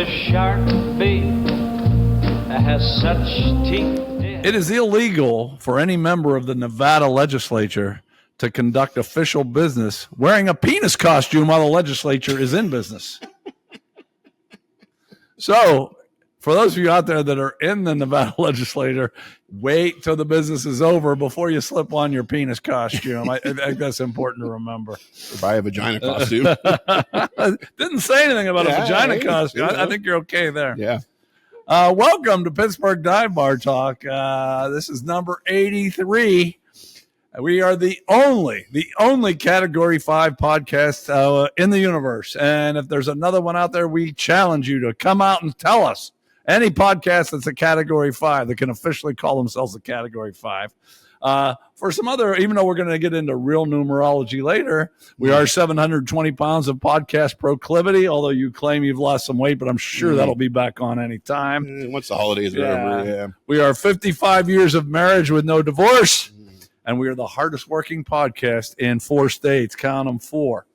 the shark bait has such teeth. It is illegal for any member of the Nevada legislature to conduct official business wearing a penis costume while the legislature is in business. So, for those of you out there that are in the Nevada legislature, wait till the business is over before you slip on your penis costume. I think that's important to remember. Or buy a vagina costume. Didn't say anything about a vagina costume. I think you're okay there. Yeah. Welcome to Pittsburgh Dive Bar Talk. This is number 83. We are the only Category 5 podcast in the universe. And if there's another one out there, we challenge you to come out and tell us. Any podcast that's a Category 5 that can officially call themselves a Category 5. For some other, even though we're going to get into real numerology later, we are 720 pounds of podcast proclivity, although you claim you've lost some weight, but I'm sure that'll be back on any time. Once the holidays are over, yeah. We are 55 years of marriage with no divorce, and we are the hardest working podcast in 4 states. Count them 4.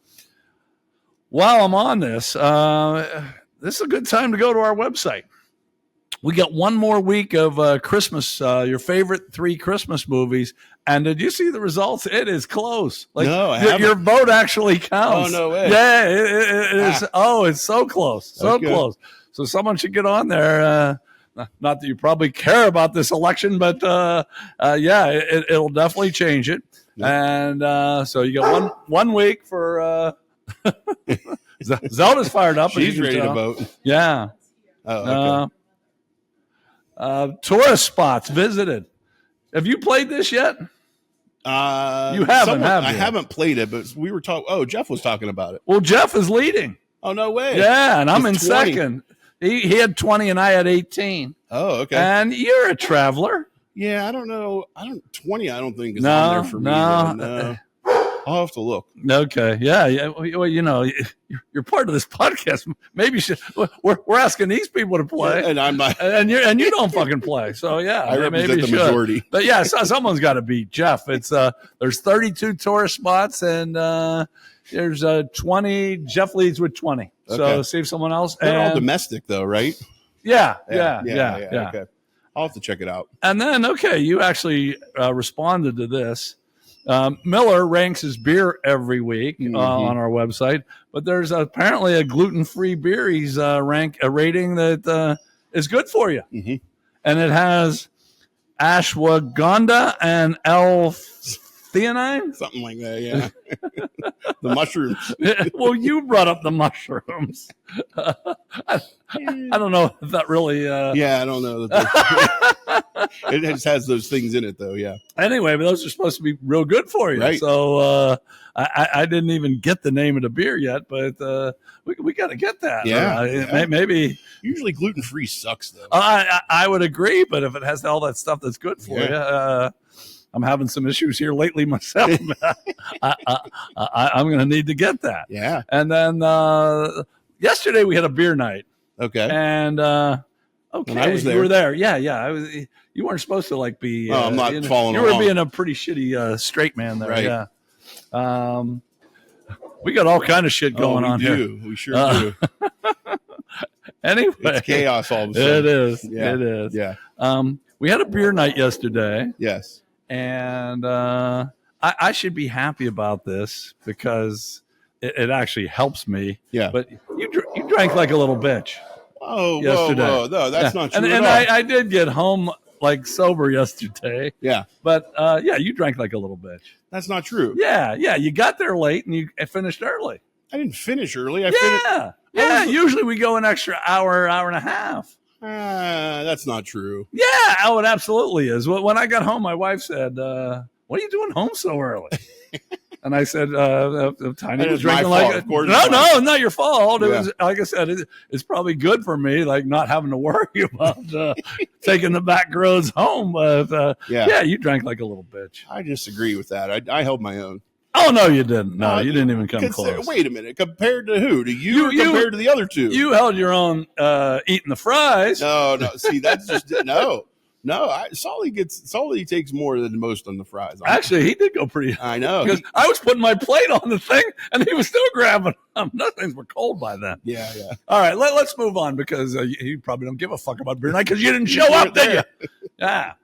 While I'm on this, this is a good time to go to our website. We got one more week of Christmas, your favorite 3 Christmas movies. And did you see the results? It is close. No, I haven't. Your vote actually counts. Oh, no way. Yeah, it is. Oh, it's so close. So close. So someone should get on there. Not that you probably care about this election, but it'll definitely change it. Yep. And so you got one week for Zelda's fired up. She's ready to vote. Yeah. Oh, okay. Tourist spots visited. Have you played this yet? You haven't, have you? I haven't played it, but we were talking. Oh, Jeff was talking about it. Well, Jeff is leading. Oh, no way. Yeah, and I'm in 20. second. He had 20 and I had 18. Oh, okay. And you're a traveler. Yeah, I don't know. 20, I don't think is on there for me. No. I'll have to look. Okay. Yeah. Well, you know, you're part of this podcast. Maybe you should. We're asking these people to play, and I'm not. And you don't fucking play. So yeah, I represent maybe the majority. But yeah, someone's got to beat Jeff. It's there's 32 tourist spots, and there's 20. Jeff leads with 20. Okay. So see if someone else. They're all domestic though, right? Yeah. Okay. I'll have to check it out. And then you actually responded to this. Miller ranks his beer every week on our website, but there's apparently a gluten-free beer he's a rating that is good for you. Mm-hmm. And it has ashwagandha and L-theanine. Something like that, yeah. The mushrooms. Well, you brought up the mushrooms. I don't know if that really... Yeah, I don't know. It just has those things in it, though, yeah. Anyway, but those are supposed to be real good for you. Right. So I didn't even get the name of the beer yet, but we got to get that. Yeah, Maybe. Usually gluten-free sucks, though. I would agree, but if it has all that stuff that's good for you, I'm having some issues here lately myself. I'm going to need to get that. Yeah. And then yesterday we had a beer night. Okay. And when I was there. You were there. Yeah. I was. You weren't supposed to be. I'm not following You along. were being a pretty shitty straight man there. Right. Yeah. We got all kind of shit going on here. We sure do. Anyway, it's chaos all of a sudden. It is. Yeah. It is. Yeah. We had a beer night yesterday. Yes. And I should be happy about this because it actually helps me. Yeah. But you drank like a little bitch. Oh, yesterday. Whoa. No, that's not true. And I did get home sober yesterday. Yeah. But you drank like a little bitch. That's not true. Yeah. You got there late and you finished early. I didn't finish early. Usually we go an extra hour and a half. That's not true. Yeah, it absolutely is. When I got home, my wife said, "What are you doing home so early?" And I said, "Tiny was drinking like no, not your fault. It was like I said, it's probably good for me, not having to worry about taking the back roads home." But you drank like a little bitch. I disagree with that. I held my own. Oh, no, you didn't. No, you didn't even come close. Wait a minute. Compared to who? To you or compared to the other two? You held your own eating the fries. No. See, that's just no. No, Sully takes more than most on the fries. Actually, he did go pretty. I know. Because I was putting my plate on the thing, and he was still grabbing them. Those things were cold by then. Yeah. All right, let's move on because you probably don't give a fuck about beer night because you didn't show up, did you? Yeah.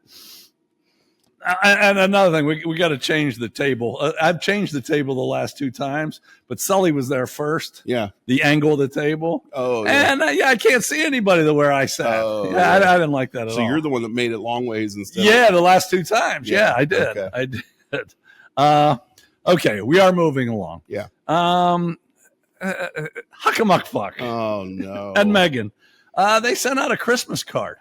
And another thing, we got to change the table. I've changed the table the last 2 times, but Sully was there first. Yeah. The angle of the table. Oh, yeah. And I can't see anybody where I sat. Oh, yeah. I didn't like that at all. So you're the one that made it long ways instead. Yeah, the last 2 times. Yeah, I did. Okay. I did. Okay, we are moving along. Yeah. Huckamuckfuk. Oh no. And Megan, they sent out a Christmas card.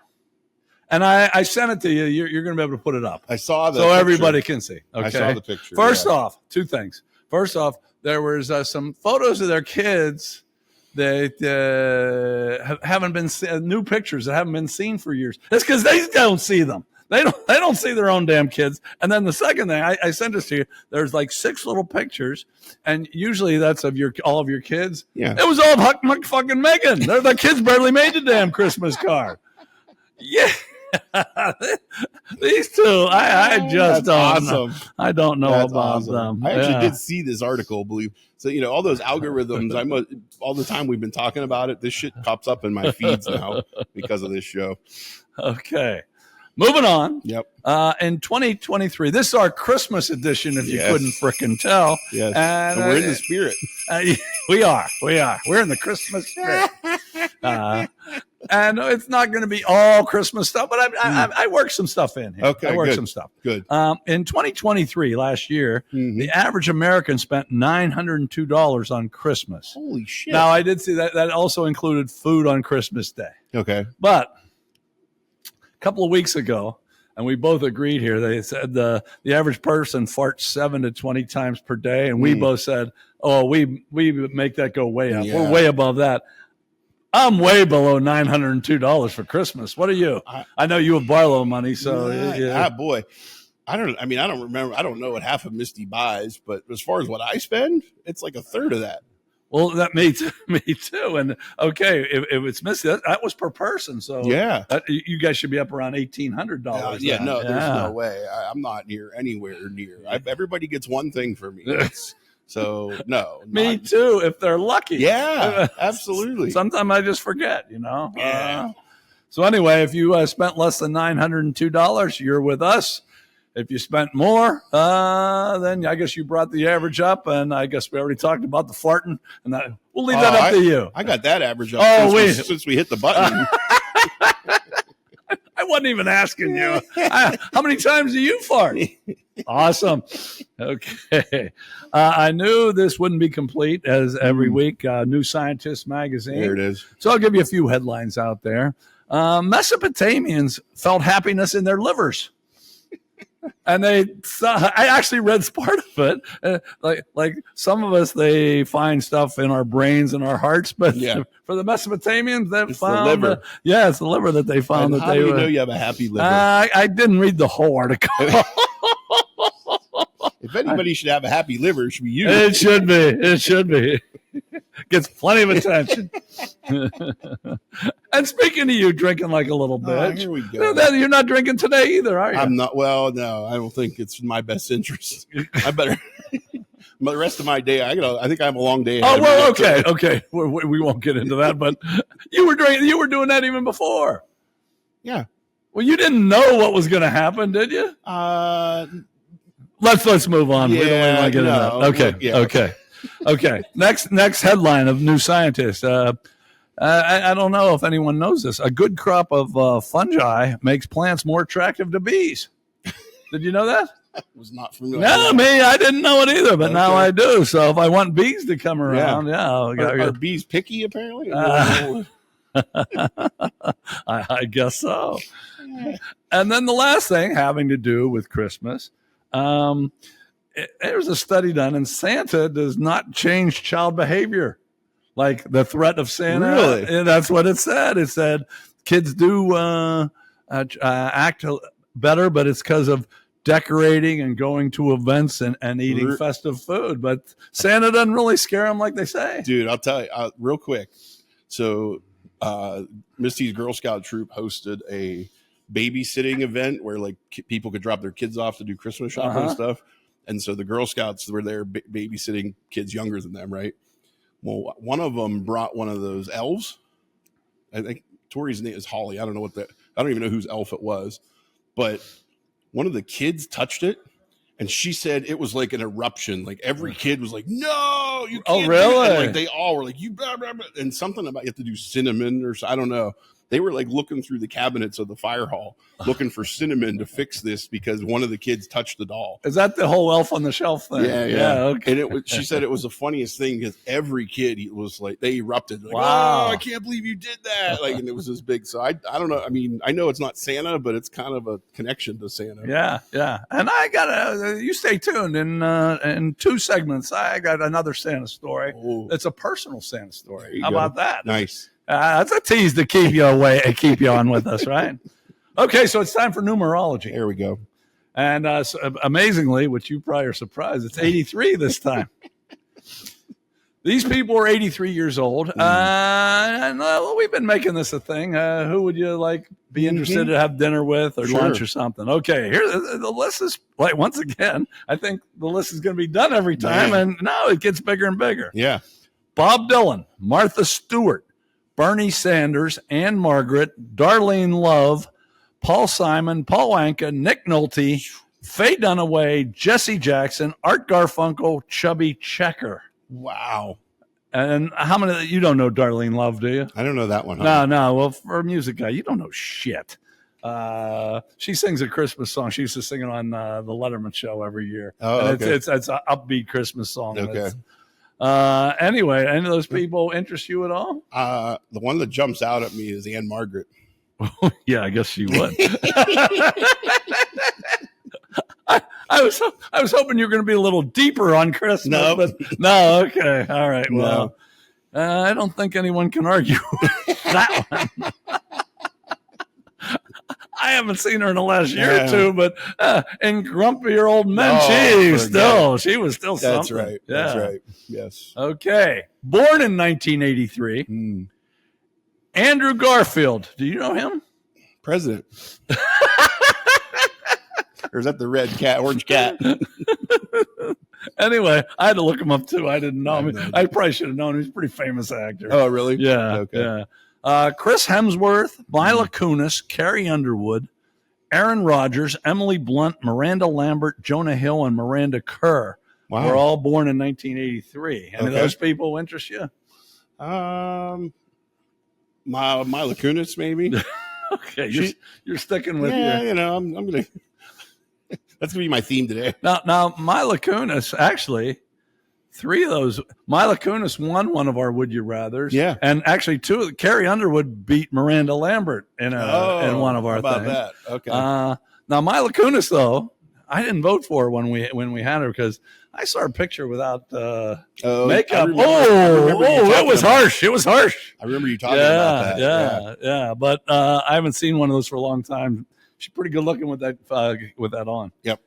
And I sent it to you. You're going to be able to put it up. I saw that. So everybody can see. Okay. I saw the picture. First off, 2 things. First off, there was some photos of their kids that haven't been new pictures that haven't been seen for years. That's because they don't see them. They don't see their own damn kids. And then the second thing, I sent this to you. There's like 6 little pictures, and usually that's of all of your kids. Yeah. It was all of Huck and Megan. The kids barely made the damn Christmas card. Yeah. These 2, I just don't awesome. know. I don't know That's about awesome. them. I actually did see this article, believe. So, all those algorithms, all the time we've been talking about it, this shit pops up in my feeds now because of this show. Okay. Moving on. Yep. In 2023, this is our Christmas edition, if you couldn't frickin' tell. Yes. And we're in the spirit. We are. We're in the Christmas spirit. And it's not going to be all Christmas stuff, but I worked some stuff in here. Okay, I worked good. some stuff. Good. In 2023, last year, the average American spent $902 on Christmas. Holy shit. Now, I did see that also included food on Christmas Day. Okay. But a couple of weeks ago, and we both agreed here, they said the average person farts 7 to 20 times per day, and we both said, oh, we make that go way up. Yeah. We're way above that. I'm way below $902 for Christmas. What are you? I know you have Barlow money, so yeah. Boy. I don't remember. I don't know what half of Misty buys, but as far as what I spend, it's like a third of that. Well, that me too. And okay, if it's Misty, that was per person. So yeah, you guys should be up around $1,800. There's no way. I'm not anywhere near. Everybody gets one thing for me. So no, me too. If they're lucky, yeah, absolutely. Sometimes I just forget, Yeah. So anyway, if you spent less than $902, you're with us. If you spent more, then I guess you brought the average up, and I guess we already talked about the farting, and we'll leave that up to you. I got that average up since we hit the button. I wasn't even asking you. How many times do you fart? Awesome. Okay. I knew this wouldn't be complete as every week. New Scientist magazine. There it is. So I'll give you a few headlines out there. Mesopotamians felt happiness in their livers. And I actually read part of it. Like some of us, they find stuff in our brains and our hearts, but for the Mesopotamians, they found the liver. It's the liver that they found. And how do you know you have a happy liver? I didn't read the whole article. If anybody should have a happy liver, it should be you. It should be. It should be. Gets plenty of attention. And speaking of you drinking like a little bitch, here we go. You're not drinking today either, are you? I'm not. Well, no, I don't think it's in my best interest. I better. The rest of my day, I think I have a long day. Oh well, okay. We won't get into that, but you were drinking. You were doing that even before. Yeah. Well, you didn't know what was going to happen, did you? Let's move on. We don't even want to get into that. Okay. Next headline of New Scientist. I don't know if anyone knows this. A good crop of fungi makes plants more attractive to bees. Did you know that? Was not familiar. No, I didn't know it either, but now I do. So if I want bees to come around, are bees picky apparently? I guess so. And then the last thing having to do with Christmas, there's a study done, and Santa does not change child behavior. Like the threat of Santa. Really? And that's what it said. It said kids do act better, but it's because of decorating and going to events and eating festive food. But Santa doesn't really scare them like they say. Dude, I'll tell you real quick. So Misty's Girl Scout troop hosted a babysitting event where like people could drop their kids off to do Christmas shopping and stuff. And so the Girl Scouts were there babysitting kids younger than them, right? Well, one of them brought one of those elves. I think Tori's name is Holly. I don't know I don't even know whose elf it was, but one of the kids touched it. And she said it was like an eruption. Like every kid was like, "No, you can't." Oh, really? And like they all were like, "You blah, blah, blah." And something about you have to do cinnamon or I don't know. They were like looking through the cabinets of the fire hall, looking for cinnamon to fix this because one of the kids touched the doll. Is that the whole elf on the shelf thing? Yeah. Okay. And she said it was the funniest thing because every kid was like, they erupted. Like, wow. "Oh, I can't believe you did that!" Like, and it was this big. So I don't know. I mean, I know it's not Santa, but it's kind of a connection to Santa. Yeah. And I got you stay tuned in 2 segments. I got another Santa story. Oh. It's a personal Santa story. How go. about that? Nice. That's a tease to keep you away, keep you on with us, right? Okay, so it's time for numerology. There we go. And so amazingly, which you probably are surprised, it's 83 this time. These people are 83 years old. And we've been making this a thing. Who would you be interested to have dinner with or lunch or something? Okay, here the list is once again, I think the list is going to be done every time. Man. And now it gets bigger and bigger. Yeah. Bob Dylan, Martha Stewart, Bernie Sanders, Anne Margaret, Darlene Love, Paul Simon, Paul Anka, Nick Nolte, Faye Dunaway, Jesse Jackson, Art Garfunkel, Chubby Checker. Wow. And how many? You don't know Darlene Love, do you? I don't know that one. Huh? No. Well, for a music guy, you don't know shit. She sings a Christmas song. She used to sing it on the Letterman show every year. Oh, and okay. It's an upbeat Christmas song. Okay. Anyway, any of those people interest you at all? The one that jumps out at me is Anne Margaret. Yeah, I guess she would. I was hoping you were going to be a little deeper on Christmas. No. But no. Okay. All right. No. Well, I don't think anyone can argue with that one. I haven't seen her in the last year or two, but in grumpier old men, she was still something. That's right. Yeah. That's right. Yes. Okay. Born in 1983, Andrew Garfield. Do you know him? President. Or is that the red cat, orange cat? Anyway, I had to look him up too. I didn't know him. I probably should have known him. He's a pretty famous actor. Oh, really? Yeah. Okay. Yeah. Chris Hemsworth, Mila Kunis, Carrie Underwood, Aaron Rodgers, Emily Blunt, Miranda Lambert, Jonah Hill, and Miranda Kerr were all born in 1983. Any of those people interest you? Mila Kunis, maybe. Okay, you're sticking with I'm gonna. That's gonna be my theme today. Now Mila Kunis, actually, 3 of those. Mila Kunis won one of our Would You Rathers. Yeah, and actually 2. Carrie Underwood beat Miranda Lambert in one of our things. That? Okay. Now Mila Kunis, though, I didn't vote for her when we had her because I saw her picture without makeup. It was harsh. It was harsh. I remember you talking about that. Yeah. But I haven't seen one of those for a long time. She's pretty good looking with that on. Yep.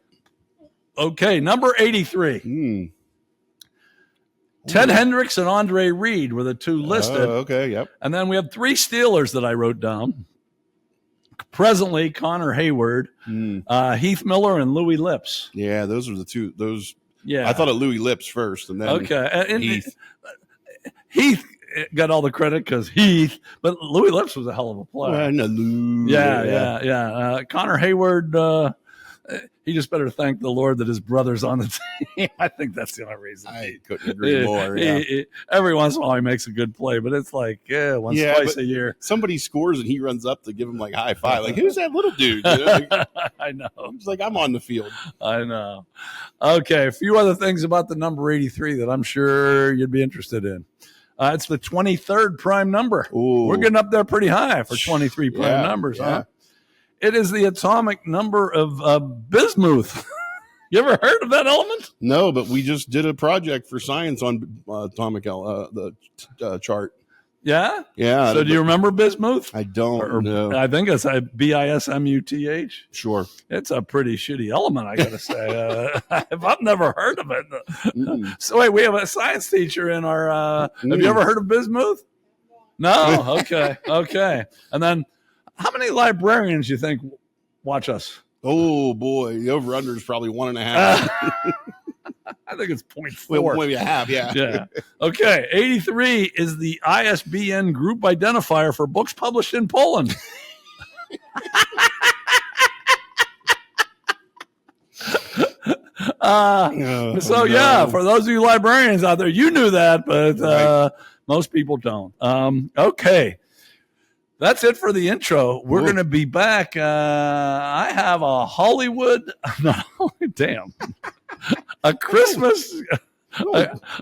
Okay, number 83. Ted Hendricks and Andre Reed were the 2 listed. Okay, yep. And then we have 3 Steelers that I wrote down. Presently, Connor Hayward, Heath Miller, and Louis Lips. Yeah, those were the 2. Those. Yeah, I thought of Louis Lips first, and then and Heath. Heath got all the credit because Heath, but Louis Lips was a hell of a player. Yeah. Connor Hayward, he just better thank the Lord that his brother's on the team. I think that's the only reason. I couldn't agree more. Yeah. Every once in a while he makes a good play, but it's like twice a year. Somebody scores and he runs up to give him high five. Like, who's that little dude? I know. He's like, I'm on the field. I know. Okay, a few other things about the number 83 that I'm sure you'd be interested in. It's the 23rd prime number. Ooh. We're getting up there pretty high for 23 prime numbers, huh? It is the atomic number of bismuth. You ever heard of that element? No, but we just did a project for science on atomic chart. Yeah? Yeah. So do you remember bismuth? I don't know. I think it's Bismuth. Sure. It's a pretty shitty element, I got to say. I've never heard of it. So wait, we have a science teacher in our have you ever heard of bismuth? No? Okay. And then How many librarians do you think watch us? Oh boy, the over under is probably 1.5. I think it's 0.4. Maybe a half, yeah. Yeah. Okay. 83 is the ISBN group identifier for books published in Poland. For those of you librarians out there, you knew that, but most people don't. Okay. That's it for the intro. We're going to be back. I have a Hollywood, damn, a Christmas,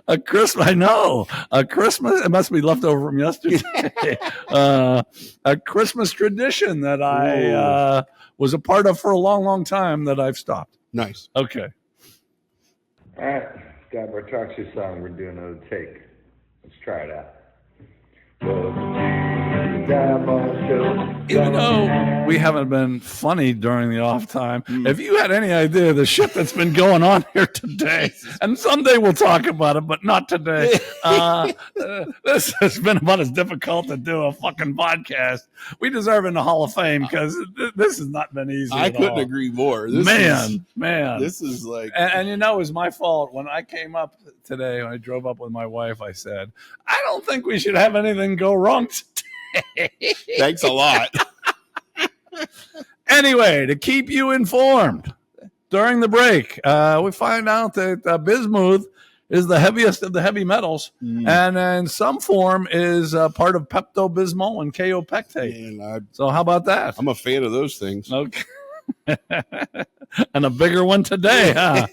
a Christmas. I know a Christmas. It must be left over from yesterday. A Christmas tradition that I was a part of for a long, long time that I've stopped. Nice. Okay. All right, Dive Bar Talk's your song. We're doing another take. Let's try it out. Even though we haven't been funny during the off time, if you had any idea the shit that's been going on here today, and someday we'll talk about it, but not today. This has been about as difficult to do a fucking podcast. We deserve in the Hall of Fame because this has not been easy. I couldn't agree more. Man. This is like, and you know, it was my fault when I came up today. When I drove up with my wife, I said, "I don't think we should have anything go wrong today." Thanks a lot. Anyway, to keep you informed, during the break, we find out that bismuth is the heaviest of the heavy metals, and in some form is part of Pepto-Bismol and kaopectate. Man, So how about that? I'm a fan of those things. Okay. And a bigger one today, huh?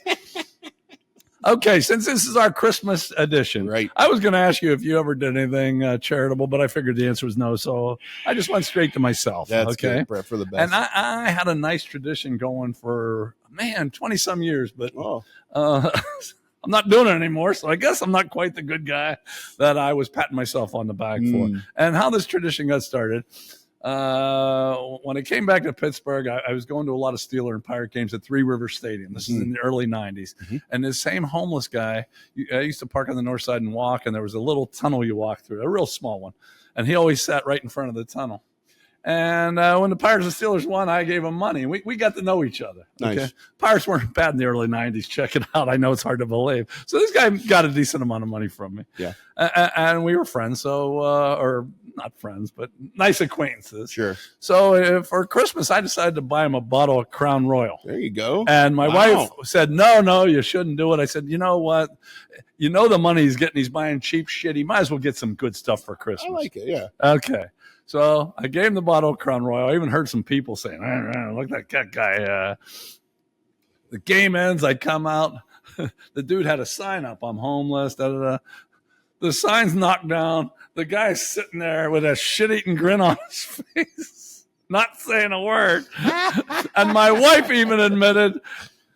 Okay, since this is our Christmas edition, right? I was going to ask you if you ever did anything charitable, but I figured the answer was no, so I just went straight to myself. That's okay, good, for the best. And I had a nice tradition going for 20-some years, but I'm not doing it anymore, so I guess I'm not quite the good guy that I was patting myself on the back for. And how this tradition got started. When I came back to Pittsburgh, I was going to a lot of Steeler and Pirate games at Three Rivers Stadium. This is in the early 90s. And this same homeless guy, I used to park on the north side and walk, and there was a little tunnel you walk through, a real small one. And he always sat right in front of the tunnel. And when the Pirates and Steelers won, I gave him money. We got to know each other. Okay? Nice. Pirates weren't bad in the early 90s. Check it out. I know it's hard to believe. So this guy got a decent amount of money from me. Yeah. And we were friends, so or not friends, but nice acquaintances. Sure. So for Christmas, I decided to buy him a bottle of Crown Royal. There you go. And my wife said, no, you shouldn't do it. I said, you know what? You know the money he's getting. He's buying cheap shit. He might as well get some good stuff for Christmas. I like it, yeah. Okay. So I gave him the bottle of Crown Royal. I even heard some people saying, look at that guy. The game ends. I come out. The dude had a sign up. I'm homeless. Da, da, da. The sign's knocked down. The guy's sitting there with a shit-eating grin on his face, not saying a word. And my wife even admitted,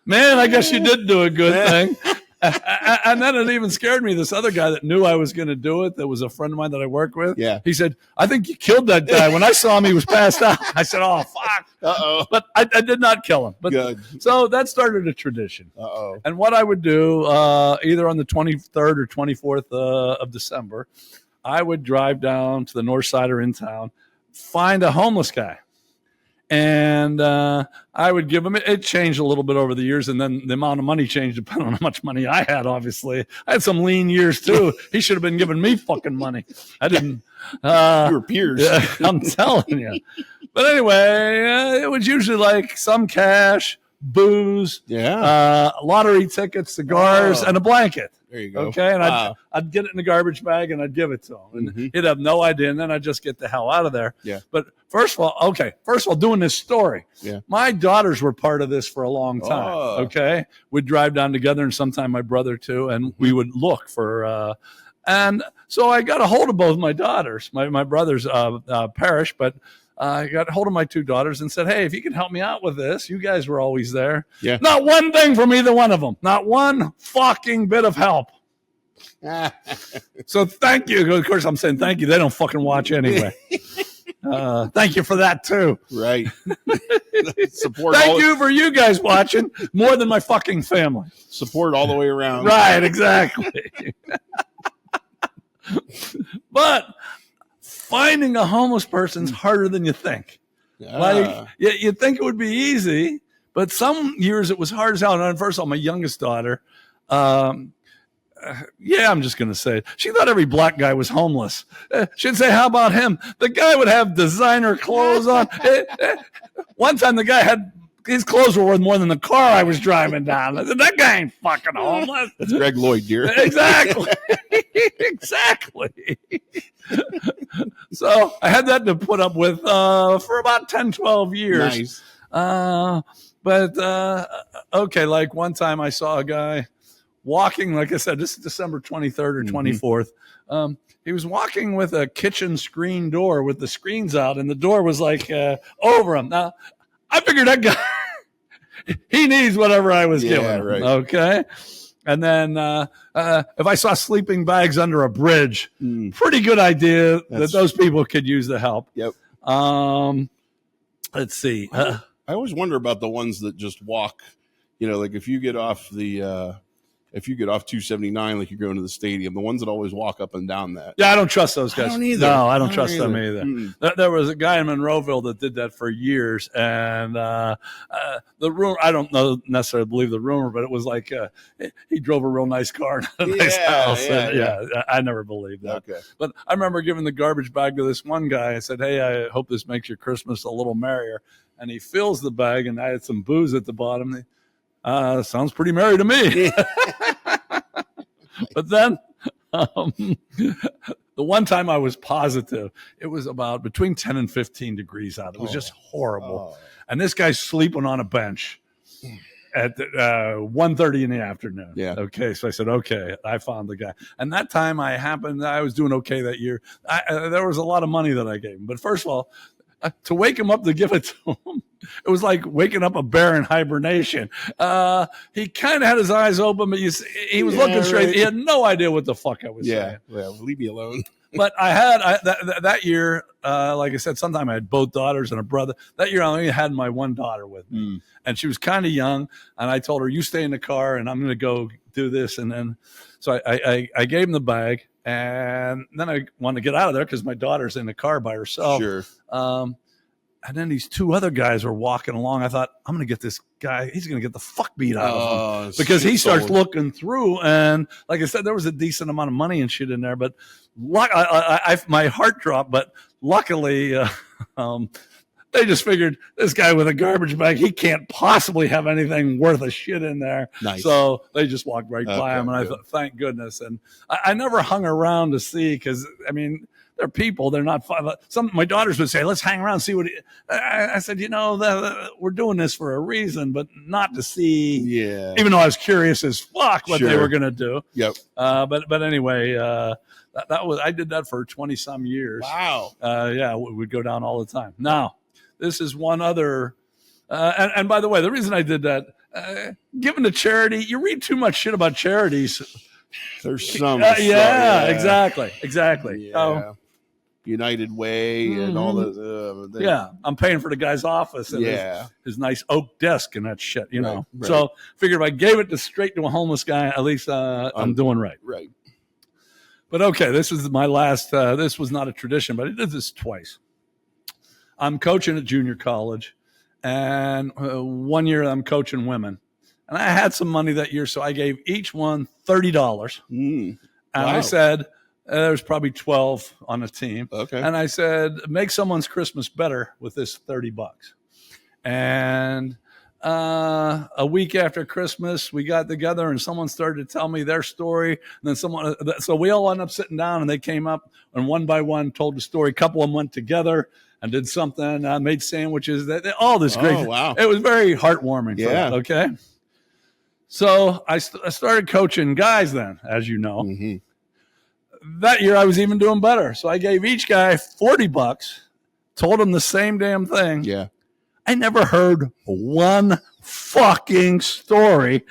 man, I guess you did do a good thing. And then it even scared me. This other guy that knew I was going to do it, that was a friend of mine that I work with. Yeah. He said, I think you killed that guy. When I saw him, he was passed out. I said, oh, fuck. Uh-oh. But I did not kill him. But good. So that started a tradition. Uh-oh. And what I would do, either on the 23rd or 24th of December, I would drive down to the north side or in town, find a homeless guy. And I would give him, it changed a little bit over the years, and then the amount of money changed depending on how much money I had, obviously. I had some lean years, too. He should have been giving me fucking money. I didn't. You were peers. I'm telling you. But anyway, it was usually like some cash, booze, lottery tickets, cigars, and a blanket. There you go. Okay, and I'd get it in the garbage bag and I'd give it to him, and he'd have no idea, and then I'd just get the hell out of there. Yeah. But first of all, doing this story, my daughters were part of this for a long time. Okay, we'd drive down together, and sometime my brother too, and we would look for. And so I got a hold of both my daughters. My brother's parish, but. I got a hold of my two daughters and said, hey, if you can help me out with this, you guys were always there. Yeah. Not one thing from either one of them. Not one fucking bit of help. So thank you. Of course, I'm saying thank you. They don't fucking watch anyway. Thank you for that, too. Right. Thank you for you guys watching more than my fucking family. Support all the way around. Right, exactly. But finding a homeless person's harder than you think. Like, you'd think it would be easy, but some years it was hard as hell. And first of all, my youngest daughter, I'm just going to say it. She thought every black guy was homeless. She'd say, how about him? The guy would have designer clothes on. One time the guy had, his clothes were worth more than the car I was driving down. I said, that guy ain't fucking homeless. That's Greg Lloyd, dear. Exactly. Exactly. So I had that to put up with for about 10, 12 years. Nice. Okay, like one time I saw a guy walking, like I said, this is December 23rd or 24th. He was walking with a kitchen screen door with the screens out, and the door was like over him. Now, I figured that guy, he needs whatever I was giving him. Right. Okay. And then if I saw sleeping bags under a bridge, pretty good idea that those people could use the help. Yep. Let's see. I always wonder about the ones that just walk, like if you get off 279, like you're going to the stadium, the ones that always walk up and down that. Yeah, I don't trust those guys. I don't either. No, I don't trust them either. There was a guy in Monroeville that did that for years, and the rumor, I don't necessarily believe the rumor, but it was like he drove a real nice car and a nice house. I never believed that. Okay. But I remember giving the garbage bag to this one guy. I said, hey, I hope this makes your Christmas a little merrier. And he fills the bag, and I had some booze at the bottom. Sounds pretty merry to me. But then the one time I was positive, it was about between 10 and 15 degrees out. It was just horrible. And this guy's sleeping on a bench at 1:30 in the afternoon. Yeah. Okay. So I said, okay, I found the guy. And that time I was doing okay that year. There was a lot of money that I gave him. But first of all, to wake him up to give it to him, it was like waking up a bear in hibernation. He kind of had his eyes open, but he was looking straight. Right. He had no idea what the fuck I was saying. Yeah, leave me alone. But I had that year, like I said, sometime I had both daughters and a brother. That year I only had my one daughter with me, and she was kind of young. And I told her, "You stay in the car, and I'm going to go do this." And then, so I gave him the bag. And then I wanted to get out of there because my daughter's in the car by herself. Sure. And then these two other guys were walking along. I thought, I'm going to get this guy. He's going to get the fuck beat out of him. Because he starts looking through. And like I said, there was a decent amount of money and shit in there. But my heart dropped. But luckily, they just figured this guy with a garbage bag, he can't possibly have anything worth a shit in there. Nice. So they just walked right by him. And I thought, thank goodness. And I never hung around to see because, I mean, they're people. They're not fun. My daughters would say, let's hang around and see what I said, we're doing this for a reason, but not to see. Yeah. Even though I was curious as fuck what they were going to do. Yep. But anyway, I did that for 20 some years. Wow. We'd go down all the time. Now, this is one other, and by the way, the reason I did that, given to charity, you read too much shit about charities. There's some. Exactly. Yeah. United Way and all the. I'm paying for the guy's office and his nice oak desk and that shit, know. Right. So figured if I gave it straight to a homeless guy, at least I'm doing right. Right. But okay, this is my last. This was not a tradition, but I did this twice. I'm coaching at junior college, and 1 year I'm coaching women. And I had some money that year, so I gave each one $30. And I said, there's probably 12 on the team. Okay. And I said, make someone's Christmas better with this $30. And a week after Christmas, we got together and someone started to tell me their story. And then so we all ended up sitting down and they came up and one by one told the story. A couple of them went together and did something, made sandwiches, all this great. Oh, wow. It was very heartwarming. Yeah. Okay. So I started coaching guys then, as you know. Mm-hmm. That year I was even doing better. So I gave each guy $40, told him the same damn thing. Yeah. I never heard one fucking story.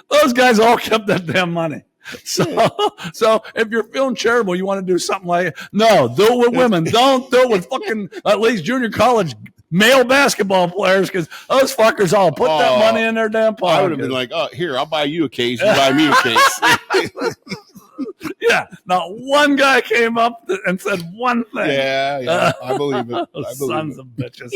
Those guys all kept that damn money. So if you're feeling charitable, you want to do something like, no, do it with women. Don't do it with fucking, at least junior college male basketball players, because those fuckers all put that money in their damn pocket. I would have been like, oh, here, I'll buy you a case. You buy me a case. Yeah, not one guy came up and said one thing. Yeah, I believe it. Sons of bitches.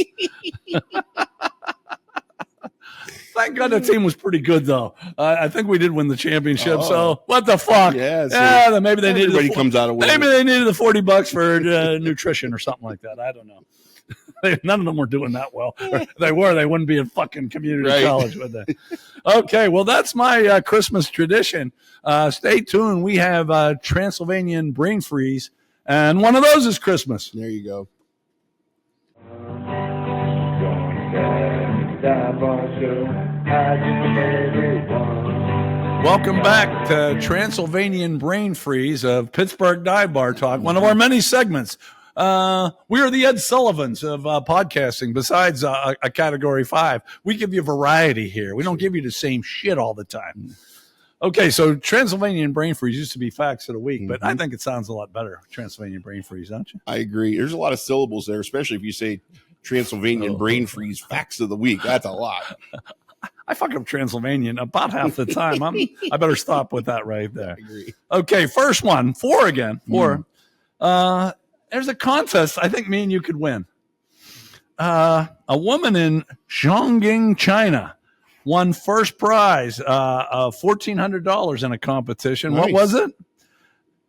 Thank God the team was pretty good, though. I think we did win the championship. Oh. So what the fuck? Yeah, so Then maybe they needed. everybody comes out of winning. Maybe they needed the $40 for nutrition or something like that. I don't know. None of them were doing that well. Or they were. They wouldn't be in fucking community college, would they? Okay, well, that's my Christmas tradition. Stay tuned. We have Transylvanian brain freeze, and one of those is Christmas. There you go. Welcome back to Transylvanian Brain Freeze of Pittsburgh Dive Bar Talk, one of our many segments. We are the Ed Sullivans of podcasting. Besides a Category 5, we give you variety here. We don't give you the same shit all the time. Okay, so Transylvanian Brain Freeze used to be Facts of the Week, but I think it sounds a lot better, Transylvanian Brain Freeze, don't you? I agree. There's a lot of syllables there, especially if you say Transylvanian Brain Freeze Facts of the Week. That's a lot. I fuck up Transylvanian about half the time. I better stop with that right there. I agree. Okay, first one, four again. Four. There's a contest I think me and you could win. A woman in Zhongning, China, won first prize of $1,400 in a competition. Nice. What was it?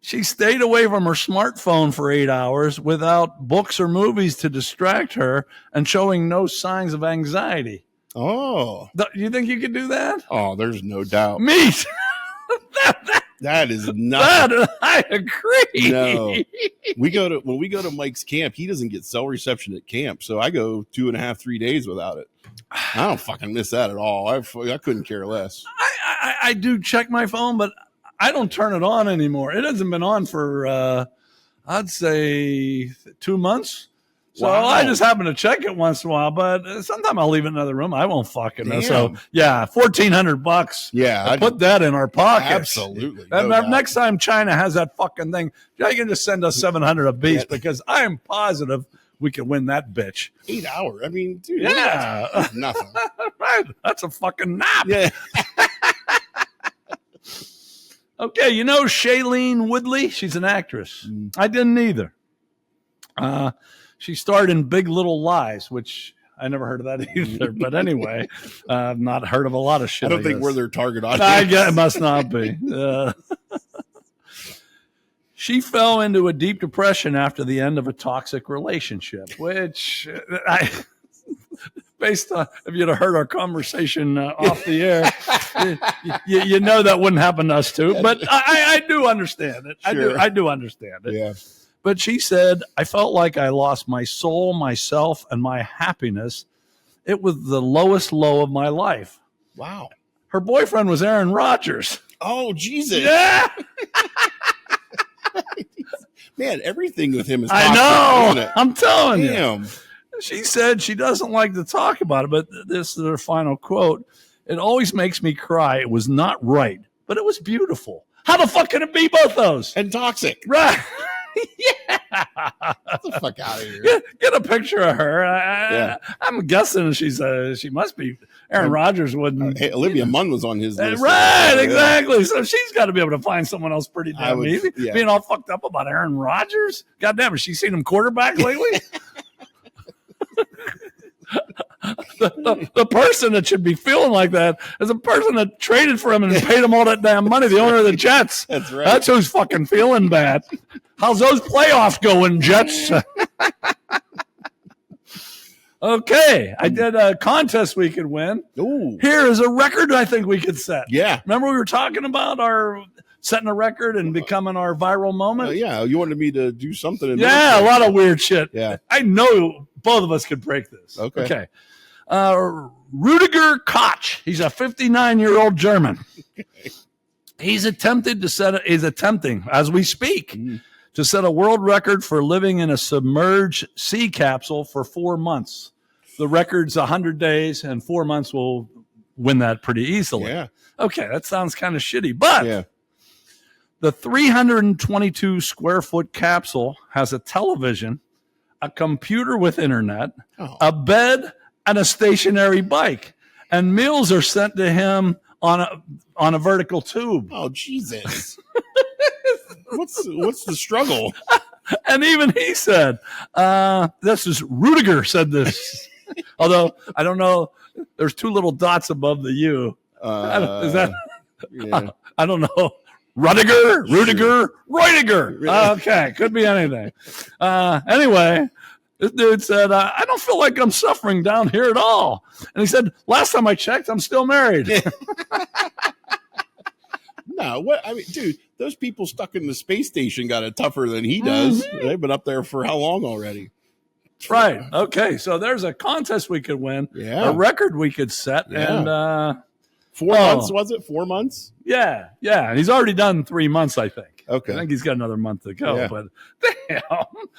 She stayed away from her smartphone for 8 hours without books or movies to distract her and showing no signs of anxiety. Oh. You think you could do that? Oh, there's no doubt. Me. That is not. I agree. No. When we go to Mike's camp, he doesn't get cell reception at camp. So I go 2.5, 3 days without it. I don't fucking miss that at all. I couldn't care less. I do check my phone, but I don't turn it on anymore. It hasn't been on for, I'd say 2 months. So Wow. I just happen to check it once in a while, but sometimes I'll leave it in another room. I won't fucking know. Damn. So yeah, $1,400. Yeah. I put that in our pocket. Absolutely. Next time China has that fucking thing, you can just send us 700 apiece because I am positive we can win that bitch. 8 hours. I mean, dude. Yeah. That's nothing. Right. That's a fucking nap. Yeah. Okay, you know Shailene Woodley? She's an actress. I didn't either. She starred in Big Little Lies, which I never heard of that either. But anyway, I've not heard of a lot of shit. I don't think we're their target audience. I guess it must not be. She fell into a deep depression after the end of a toxic relationship, which based on, if you'd have heard our conversation off the air, you know that wouldn't happen to us too. But I do understand it. Sure. I do understand it. Yeah. But she said, I felt like I lost my soul, myself, and my happiness. It was the lowest low of my life. Wow. Her boyfriend was Aaron Rodgers. Oh, Jesus. Yeah. Man, everything with him is I toxic, know. isn't it? I'm telling you. Damn. She said she doesn't like to talk about it, but this is her final quote. It always makes me cry. It was not right, but it was beautiful. How the fuck can it be both those? And toxic. Right. Yeah. Get the fuck out of here. Get a picture of her. I'm guessing she must be. Aaron Rodgers wouldn't. Hey, Olivia Munn was on his list. Right, exactly. So she's got to be able to find someone else pretty damn easy. Yeah. Being all fucked up about Aaron Rodgers? God damn, has she seen him quarterback lately? The person that should be feeling like that is a person that traded for him and paid him all that damn money, the owner of the Jets. That's right. That's who's fucking feeling bad. How's those playoffs going, Jets? Okay, I did a contest we could win. Ooh. Here is a record I think we could set. Yeah. Remember we were talking about our setting a record and becoming our viral moment? Yeah, you wanted me to do something. Yeah, a lot of weird shit. Yeah. I know both of us could break this. Okay. Rudiger Koch. He's a 59-year-old German. He's attempting, as we speak, to set a world record for living in a submerged sea capsule for 4 months. The record's 100 days, and 4 months will win that pretty easily. Yeah. Okay, that sounds kind of shitty, but the 322 square foot capsule has a television, a computer with internet, a bed, and a stationary bike. And meals are sent to him on a vertical tube. Oh, Jesus. What's the struggle? And even he said, this is Rudiger said this. Although I don't know, there's 2 little dots above the U. Is that? Yeah. I don't know. Rudiger. Okay, could be anything. Anyway, this dude said, I don't feel like I'm suffering down here at all. And he said, last time I checked, I'm still married. No, what I mean, dude, those people stuck in the space station got it tougher than he does. Mm-hmm. They've been up there for how long already? Right. Okay. So there's a contest we could win. Yeah. A record we could set. Yeah. And 4 months, was it? 4 months? Yeah. Yeah. And he's already done 3 months, I think. Okay. I think he's got another month to go. Yeah. But damn,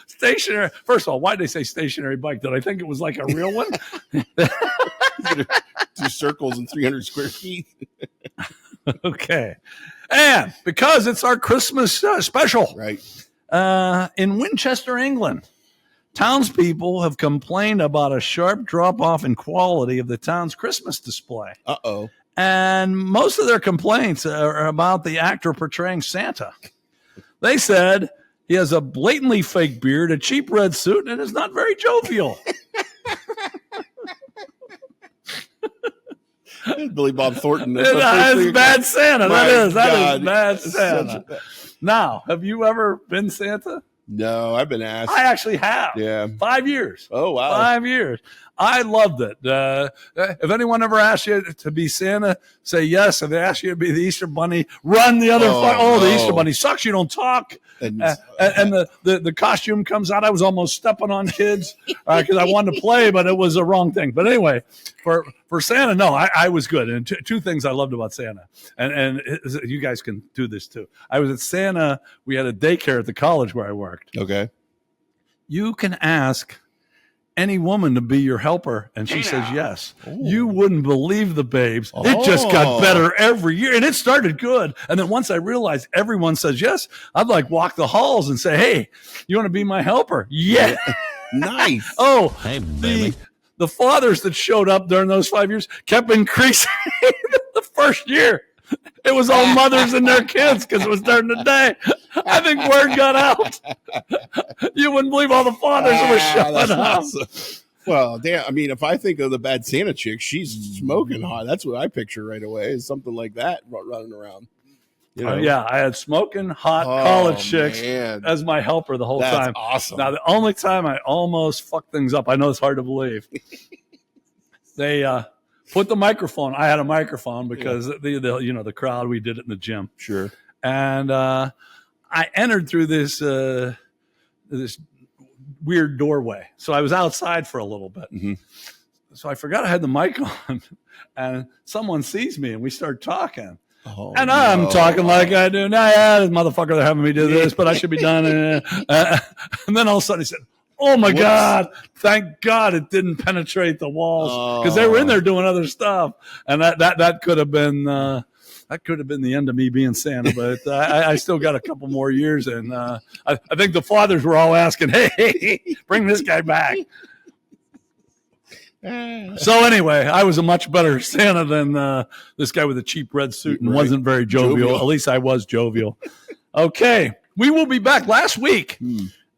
stationary. First of all, why'd they say stationary bike? Did I think it was like a real one? 2 circles and 300 square feet. Okay. And because it's our Christmas special. Right. In Winchester, England, townspeople have complained about a sharp drop-off in quality of the town's Christmas display. Uh-oh. And most of their complaints are about the actor portraying Santa. They said he has a blatantly fake beard, a cheap red suit, and is not very jovial. Billy Bob Thornton. That's bad Santa. That is bad It's Santa. Now, have you ever been Santa? No, I've been asked. I actually have. Yeah. 5 years. Oh, wow. 5 years. I loved it. If anyone ever asked you to be Santa, say yes. If they ask you to be the Easter Bunny, run the other the Easter Bunny sucks. You don't talk. And the costume comes out. I was almost stepping on kids because I wanted to play, but it was the wrong thing. But anyway, for Santa, no, I was good. And 2 things I loved about Santa, and you guys can do this too. I was at Santa. We had a daycare at the college where I worked. Okay. You can ask any woman to be your helper, and she says yes. Ooh. You wouldn't believe the babes. Oh. It just got better every year, and it started good. And then once I realized everyone says yes, I'd like walk the halls and say, hey, you want to be my helper? Yeah. Nice. Oh, hey, baby. The fathers that showed up during those 5 years kept increasing. The first year, it was all mothers and their kids because it was during the day. I think word got out. You wouldn't believe all the fathers that were showing up. Awesome. Well, damn. I mean, if I think of the bad Santa chick, she's smoking hot. That's what I picture right away. Is something like that running around. You know? Yeah, I had smoking hot college chicks as my helper the whole time. That's awesome. Now, the only time I almost fucked things up, I know it's hard to believe. They put the microphone. I had a microphone because the crowd. We did it in the gym. Sure. And I entered through this weird doorway, so I was outside for a little bit. Mm-hmm. So I forgot I had the mic on, and someone sees me, and we start talking. Oh, and I'm talking like I do now. Yeah, this motherfucker, they're having me do this, but I should be done. And then all of a sudden he said, oh my God, thank God it didn't penetrate the walls because they were in there doing other stuff. And that could have been the end of me being Santa, but I still got a couple more years. And I think the fathers were all asking, hey, bring this guy back. So anyway, I was a much better Santa than this guy with a cheap red suit and wasn't very jovial. At least I was jovial. Okay, we will be back. Last week,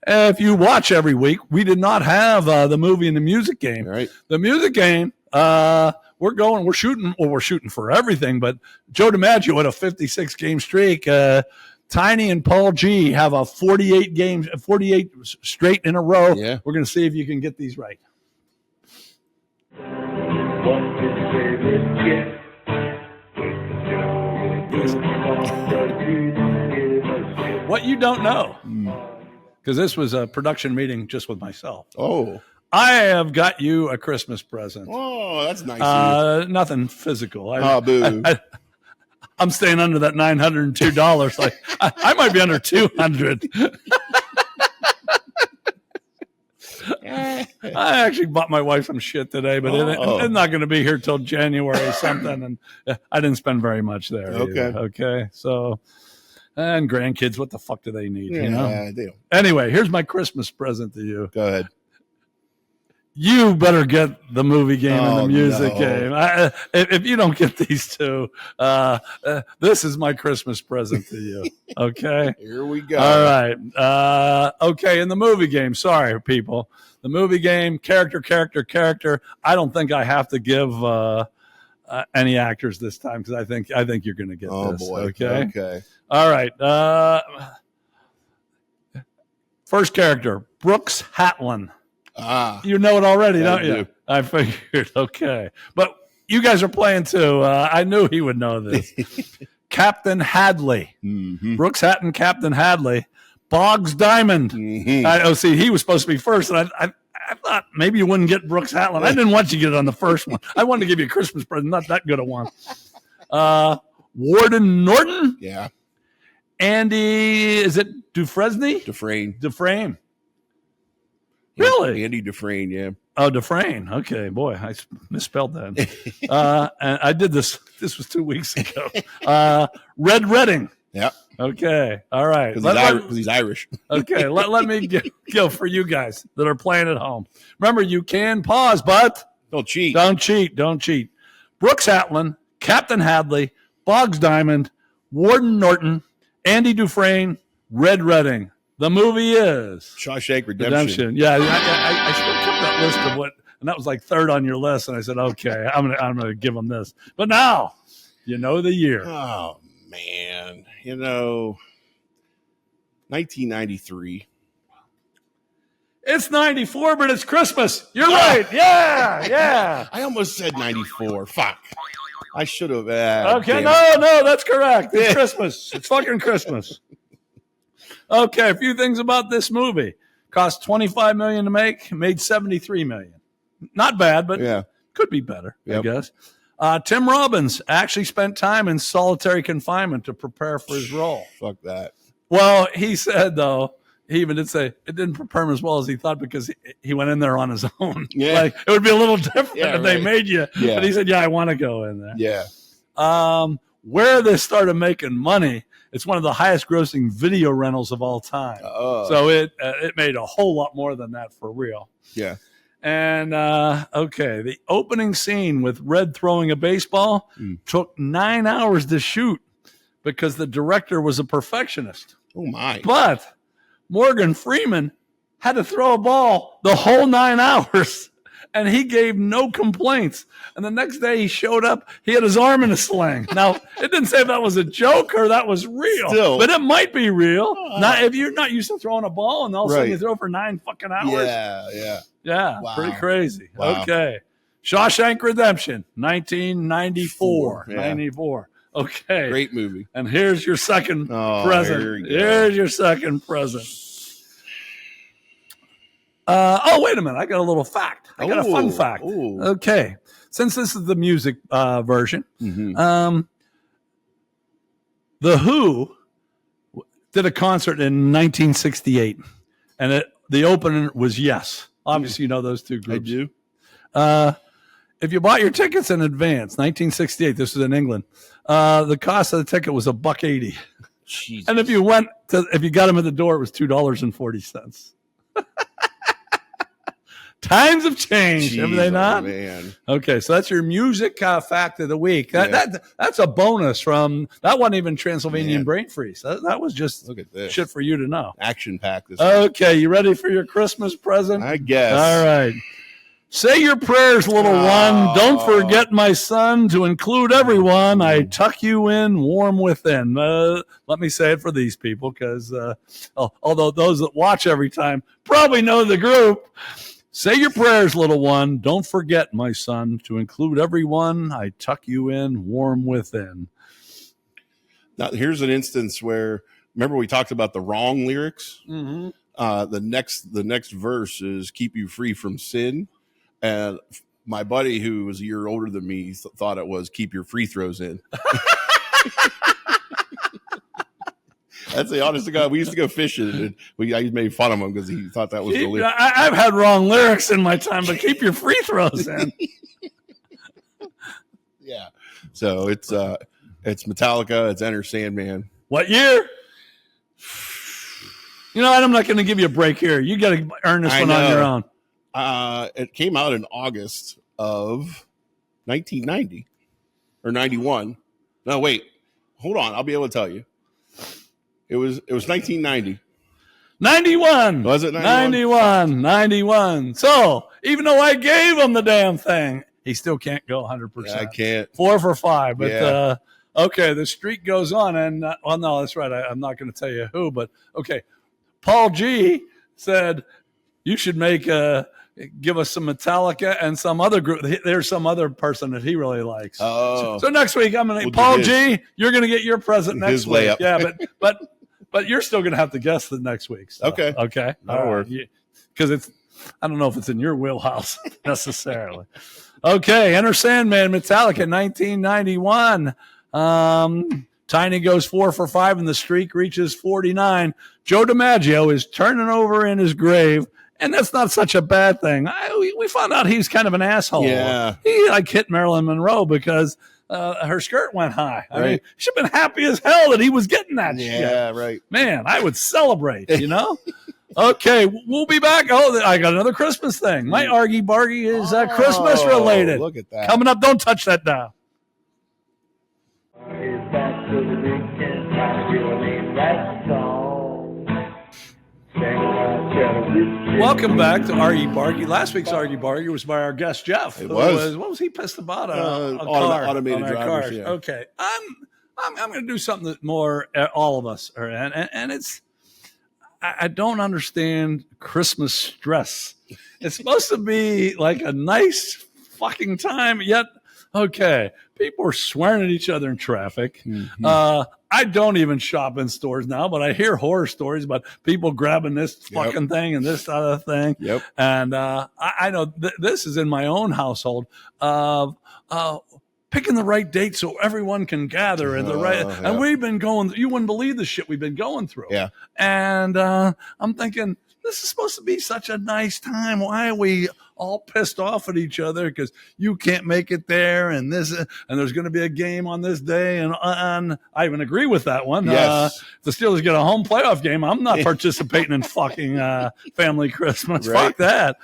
if you watch every week, we did not have the movie and the music game. Right. The music game, we're shooting for everything, but Joe DiMaggio had a 56-game streak. Tiny and Paul G have a 48 straight in a row. Yeah. We're going to see if you can get these right. What you don't know, because this was a production meeting just with myself. Oh, I have got you a Christmas present. Oh, that's nice. Nothing physical. Boo. I'm staying under that $902. Like I might be under 200. I actually bought my wife some shit today, but it's not going to be here till January or something. And I didn't spend very much there. Okay. Either. Okay. So, and grandkids, what the fuck do they need? Yeah, you know? they don't. Anyway, here's my Christmas present to you. Go ahead. You better get the movie game and the music no. game. If you don't get these two, this is my Christmas present to you. Okay? Here we go. All right. Okay, in the movie game, sorry, people. The movie game, character. I don't think I have to give any actors this time because I think you're going to get this. Boy. Okay. All right. First character, Brooks Hatlin. You know it already, don't you? I figured. Okay. But you guys are playing too. I knew he would know this. Captain Hadley. Mm-hmm. Brooks Hatton, Captain Hadley. Boggs Diamond. Mm-hmm. See, he was supposed to be first. And I thought maybe you wouldn't get Brooks Hatlin. I didn't want you to get it on the first one. I wanted to give you a Christmas present, not that good a one. Warden Norton. Yeah. Andy, is it Dufresne? Dufresne. Really? Andy Dufresne, yeah. Oh, Dufresne. Okay, boy, I misspelled that. And I did this. This was 2 weeks ago. Red Redding. Yeah. Okay. All right. Because he's Irish. Okay. Let me go for you guys that are playing at home. Remember, you can pause, but Don't cheat. Don't cheat. Brooks Hatlin, Captain Hadley, Boggs Diamond, Warden Norton, Andy Dufresne, Red Redding. The movie is Shawshank Redemption. Yeah, I still kept that list of what, and that was like third on your list. And I said, okay, I'm gonna give them this. But now, you know the year. Oh man, 1993. It's 94, but it's Christmas. You're right. Yeah. I almost said 94. Fuck. I should have. Okay, no, that's correct. It's Christmas. It's fucking Christmas. Okay, a few things about this movie. Cost $25 million to make, made $73 million. Not bad, but could be better, I guess. Tim Robbins actually spent time in solitary confinement to prepare for his role. Fuck that. Well, he said, though, he even did say it didn't prepare him as well as he thought because he went in there on his own. Yeah. Like, it would be a little different if they made you. Yeah. But he said, I want to go in there. Yeah. Where they started making money, it's one of the highest grossing video rentals of all time. So it made a whole lot more than that for real. Yeah. And, the opening scene with Red throwing a baseball took 9 hours to shoot because the director was a perfectionist. Oh, my. But Morgan Freeman had to throw a ball the whole 9 hours, and he gave no complaints. And the next day he showed up, he had his arm in a sling. Now, it didn't say if that was a joke or that was real, but it might be real. Not if you're not used to throwing a ball and all of a sudden you throw for 9 fucking hours. Yeah, wow. Pretty crazy. Wow. Okay. Shawshank Redemption, 1994. 94. Okay. Great movie. And here's your second present. Here's your second present. Wait a minute. I got a little fact. I got a fun fact. Ooh. Okay. Since this is the music version, The Who did a concert in 1968, and the opener was Yes. Obviously, you know those two groups. I do. If you bought your tickets in advance, 1968, this was in England, the cost of the ticket was $1.80. Jesus. And if you got them at the door, it was $2.40. Times have changed, have they not? Man. Okay, so that's your music fact of the week. That's a bonus from that wasn't even Transylvanian brain freeze. That was just look at this shit for you to know. Action packed. Okay, you ready for your Christmas present? I guess. All right. Say your prayers, little one. Don't forget, my son, to include everyone. I tuck you in warm within. Let me say it for these people because although those that watch every time probably know the group. Say your prayers, little one. Don't forget, my son, to include everyone. I tuck you in warm within. Now, here's an instance where, remember we talked about the wrong lyrics? Mm-hmm. The next verse is keep you free from sin. And my buddy, who was a year older than me, thought it was keep your free throws in. That's the honest to God. We used to go fishing, and I made fun of him because he thought that was the lyric. I've had wrong lyrics in my time, but keep your free throws in. Yeah. So it's Metallica. It's Enter Sandman. What year? You know, I'm not going to give you a break here. You got to earn this one on your own. It came out in August of 1990 or 91. No, wait, hold on. I'll be able to tell you. It was 1990. 91. Was it 91? 91. So even though I gave him the damn thing, he still can't go 100%. Yeah, I can't. 4 for 5. But Yeah. okay, the streak goes on, and well, no, that's right. I'm not going to tell you who, but okay. Paul G said you should give us some Metallica and some other group. There's some other person that he really likes. Oh, So next week I'm going to We'll do Paul his. G. You're going to get your present next His week. layup. Yeah, but you're still going to have to guess the next week. So, Okay. Okay. That'll work. Because I don't know if it's in your wheelhouse necessarily. Okay. Enter Sandman, Metallica, 1991. Tiny goes 4 for 5 and the streak reaches 49. Joe DiMaggio is turning over in his grave, and that's not such a bad thing. We found out he's kind of an asshole. Yeah. He hit Marilyn Monroe because her skirt went high. I mean, Right. she should have been happy as hell that he was getting that shit. yeah, right. Man, I would celebrate, you know? Okay, we'll be back. Oh, I got another Christmas thing. My Argy Bargy is Christmas related. Look at that. Coming up, don't touch that now. It's back to the weekend, time to name that song. Sing around, tell the weekend. Welcome back to Argy Bargy. Last week's Argy Bargy was by our guest Jeff. It who was. What was he pissed about? A car. Automated on our drivers, cars. yeah. Okay, I'm going to do something that more all of us are, and it's I don't understand Christmas stress. It's supposed to be like a nice fucking time, yet okay, people are swearing at each other in traffic. Mhm. I don't even shop in stores now, but I hear horror stories about people grabbing this Yep. fucking thing and this other thing. Yep. And I know this is in my own household of picking the right date so everyone can gather and yeah. and we've been going. You wouldn't believe the shit we've been going through. Yeah. And I'm thinking this is supposed to be such a nice time. Why are we all pissed off at each other because you can't make it there and this and there's going to be a game on this day and I even agree with that one. Yes. If the Steelers get a home playoff game, I'm not participating in fucking family Christmas. Right. Fuck that.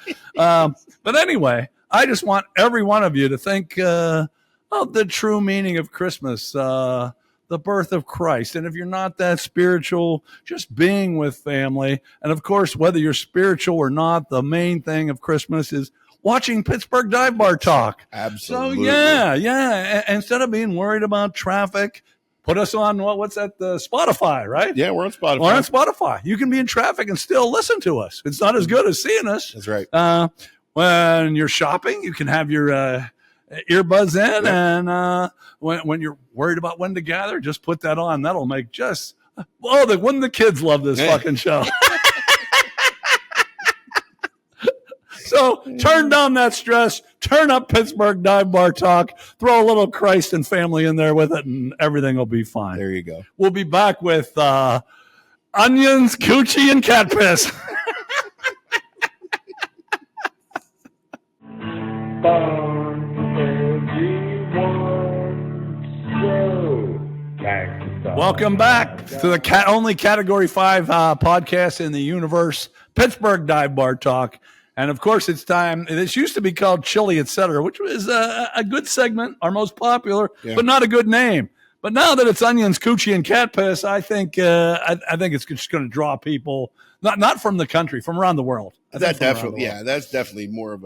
But anyway, I just want every one of you to think of the true meaning of Christmas, the birth of Christ. And if you're not that spiritual, just being with family. And of course, whether you're spiritual or not, the main thing of Christmas is watching Pittsburgh Dive Bar Talk. Absolutely. So yeah. Instead of being worried about traffic, put us on what's that? Spotify, right? Yeah, we're on Spotify. We're on Spotify. You can be in traffic and still listen to us. It's not as good as seeing us. That's right. When you're shopping, you can have your earbuds in, and when you're worried about when to gather, just put that on. That'll make wouldn't the kids love this fucking show? So turn down that stress, turn up Pittsburgh Dive Bar Talk, throw a little Christ and family in there with it, and everything will be fine. There you go. We'll be back with onions, coochie, and cat piss. Welcome back to the only Category 5 podcast in the universe, Pittsburgh Dive Bar Talk. And, of course, it's time. This used to be called Chili, Etc., which was a good segment, our most popular, but not a good name. But now that it's onions, coochie, and cat piss, I think it's just going to draw people, not from the country, from around the world. That's definitely more of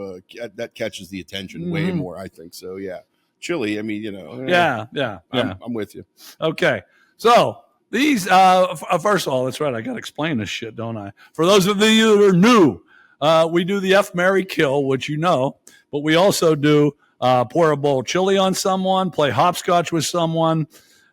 that catches the attention way more, I think. So, yeah. Chili, I mean, Yeah. I'm with you. Okay. So these, first of all, that's right. I got to explain this shit, don't I? For those of you that are new, we do the F, Marry, Kill, which you know, but we also do pour a bowl of chili on someone, play hopscotch with someone,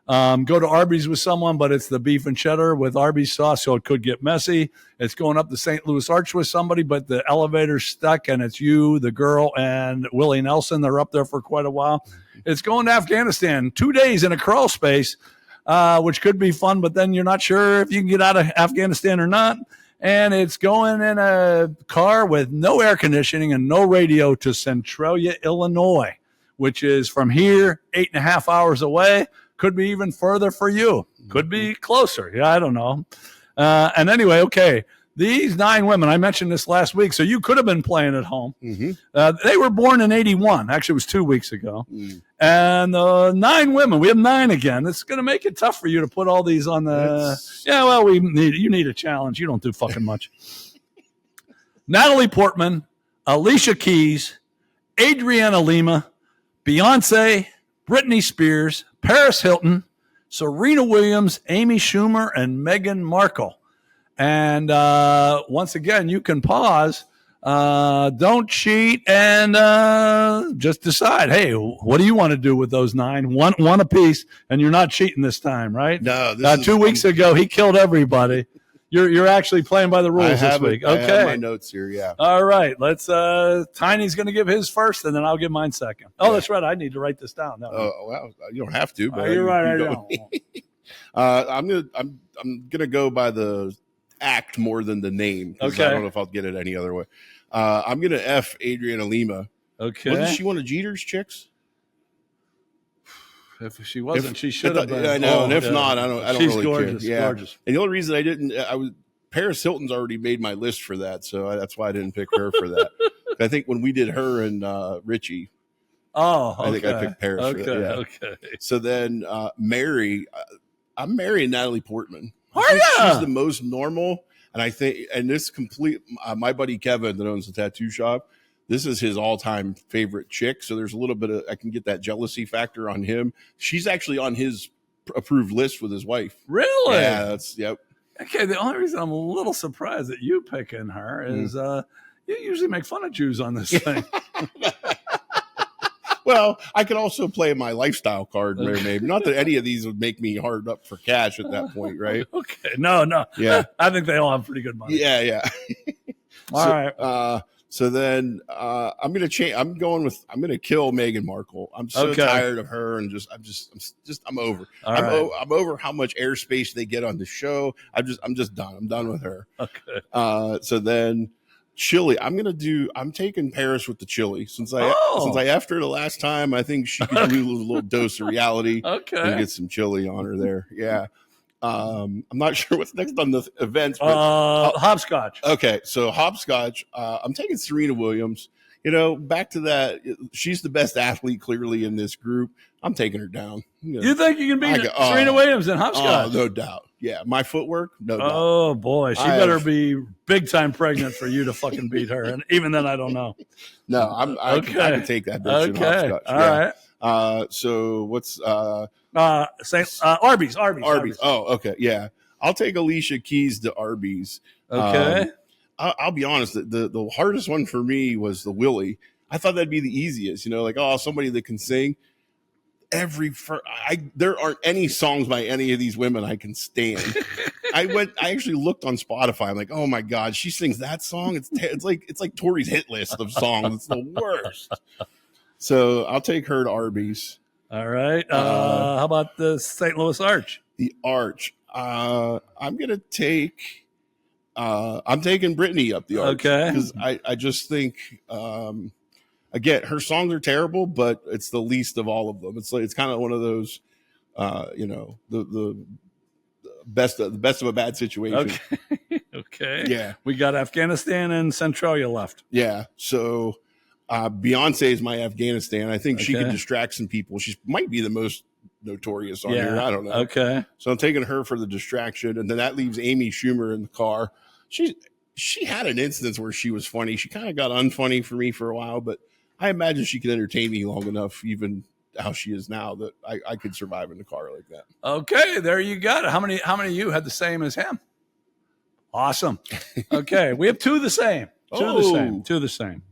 go to Arby's with someone, but it's the beef and cheddar with Arby's sauce, so it could get messy. It's going up the St. Louis Arch with somebody, but the elevator's stuck, and it's you, the girl, and Willie Nelson. They're up there for quite a while. It's going to Afghanistan, 2 days in a crawl space, which could be fun, but then you're not sure if you can get out of Afghanistan or not. And it's going in a car with no air conditioning and no radio to Centralia, Illinois, which is from here 8.5 hours away. Could be even further for you. Could be closer. Yeah, I don't know. And anyway, okay. these 9 women, I mentioned this last week, so you could have been playing at home. Mm-hmm. They were born in 81. Actually, it was 2 weeks ago. Mm. And 9 women. We have 9 again. It's going to make it tough for you to put all these on the. Yeah, well, you need a challenge. You don't do fucking much. Natalie Portman, Alicia Keys, Adriana Lima, Beyonce, Britney Spears, Paris Hilton, Serena Williams, Amy Schumer, and Meghan Markle. And once again, you can pause, don't cheat, and just decide, hey, what do you want to do with those 9? One apiece, and you're not cheating this time, right? No. 2 weeks ago, he killed everybody. You're actually playing by the rules this week. Okay. I have my notes here, yeah. All right. Let's Tiny's going to give his first, and then I'll give mine second. Oh, that's right. I need to write this down. No. Well, you don't have to. But you're right. I don't. I'm gonna go by the act more than the name. Okay. I don't know if I'll get it any other way. I'm gonna F Adriana Lima. Okay. Wasn't she one of Jeter's chicks? If she wasn't, she should have been. I know. And if not, I don't She's really gorgeous, care. Yeah. gorgeous. And the only reason I didn't, Paris Hilton's already made my list for that, so that's why I didn't pick her for that. I think when we did her and Richie. Oh, okay. I think I picked Paris for that. Yeah. Okay. So then Mary, I'm marrying Natalie Portman. Are ya? She's the most normal. And I think, and this complete, my buddy Kevin that owns the tattoo shop, this is his all-time favorite chick. So there's a little bit of, I can get that jealousy factor on him. She's actually on his approved list with his wife. Really? Yeah, yep. Okay, the only reason I'm a little surprised that you picking her is you usually make fun of Jews on this thing. Well, I could also play my lifestyle card, maybe. Not that any of these would make me hard up for cash at that point, right? Okay, no. Yeah. I think they all have pretty good money. Yeah. All right. So then I'm gonna change. I'm gonna kill Meghan Markle. I'm so tired of her, and I'm over. I'm over how much airspace they get on the show. I'm just done. I'm done with her. Okay. So then chili. I'm taking Paris with the chili since I effed her the last time. I think she could do a little dose of reality. Okay. And get some chili on her there. Yeah. I'm not sure what's next on the events. But hopscotch. Okay, so hopscotch. I'm taking Serena Williams. Back to that. She's the best athlete clearly in this group. I'm taking her down. You think you can beat Serena Williams in hopscotch? Oh, no doubt. Yeah, my footwork, no doubt. Oh boy, she better be big time pregnant for you to fucking beat her. And even then, I don't know. No, I can take that bitch in hopscotch. All right. So what's Arby's. Oh, okay, yeah. I'll take Alicia Keys to Arby's. Okay. I'll be honest. The hardest one for me was the Willie. I thought that'd be the easiest. Somebody that can sing. There aren't any songs by any of these women I can stand. I actually looked on Spotify. I'm like, oh my god, she sings that song. It's like Tori's hit list of songs. It's the worst. So I'll take her to Arby's. All right. How about the St. Louis Arch? The Arch. I'm taking Brittany up the Arch. Okay. Because I just think. Again, her songs are terrible, but it's the least of all of them. It's kind of one of those, the best of a bad situation. Okay. Yeah. We got Afghanistan and Centralia left. Yeah. So Beyonce is my Afghanistan. I think she can distract some people. She might be the most notorious on here. I don't know. Okay. So I'm taking her for the distraction, and then that leaves Amy Schumer in the car. She had an instance where she was funny. She kind of got unfunny for me for a while, but I imagine she could entertain me long enough, even how she is now, that I could survive in the car like that. Okay, there you got it. How many of you had the same as him? Awesome. Okay, we have two the same. Two the same.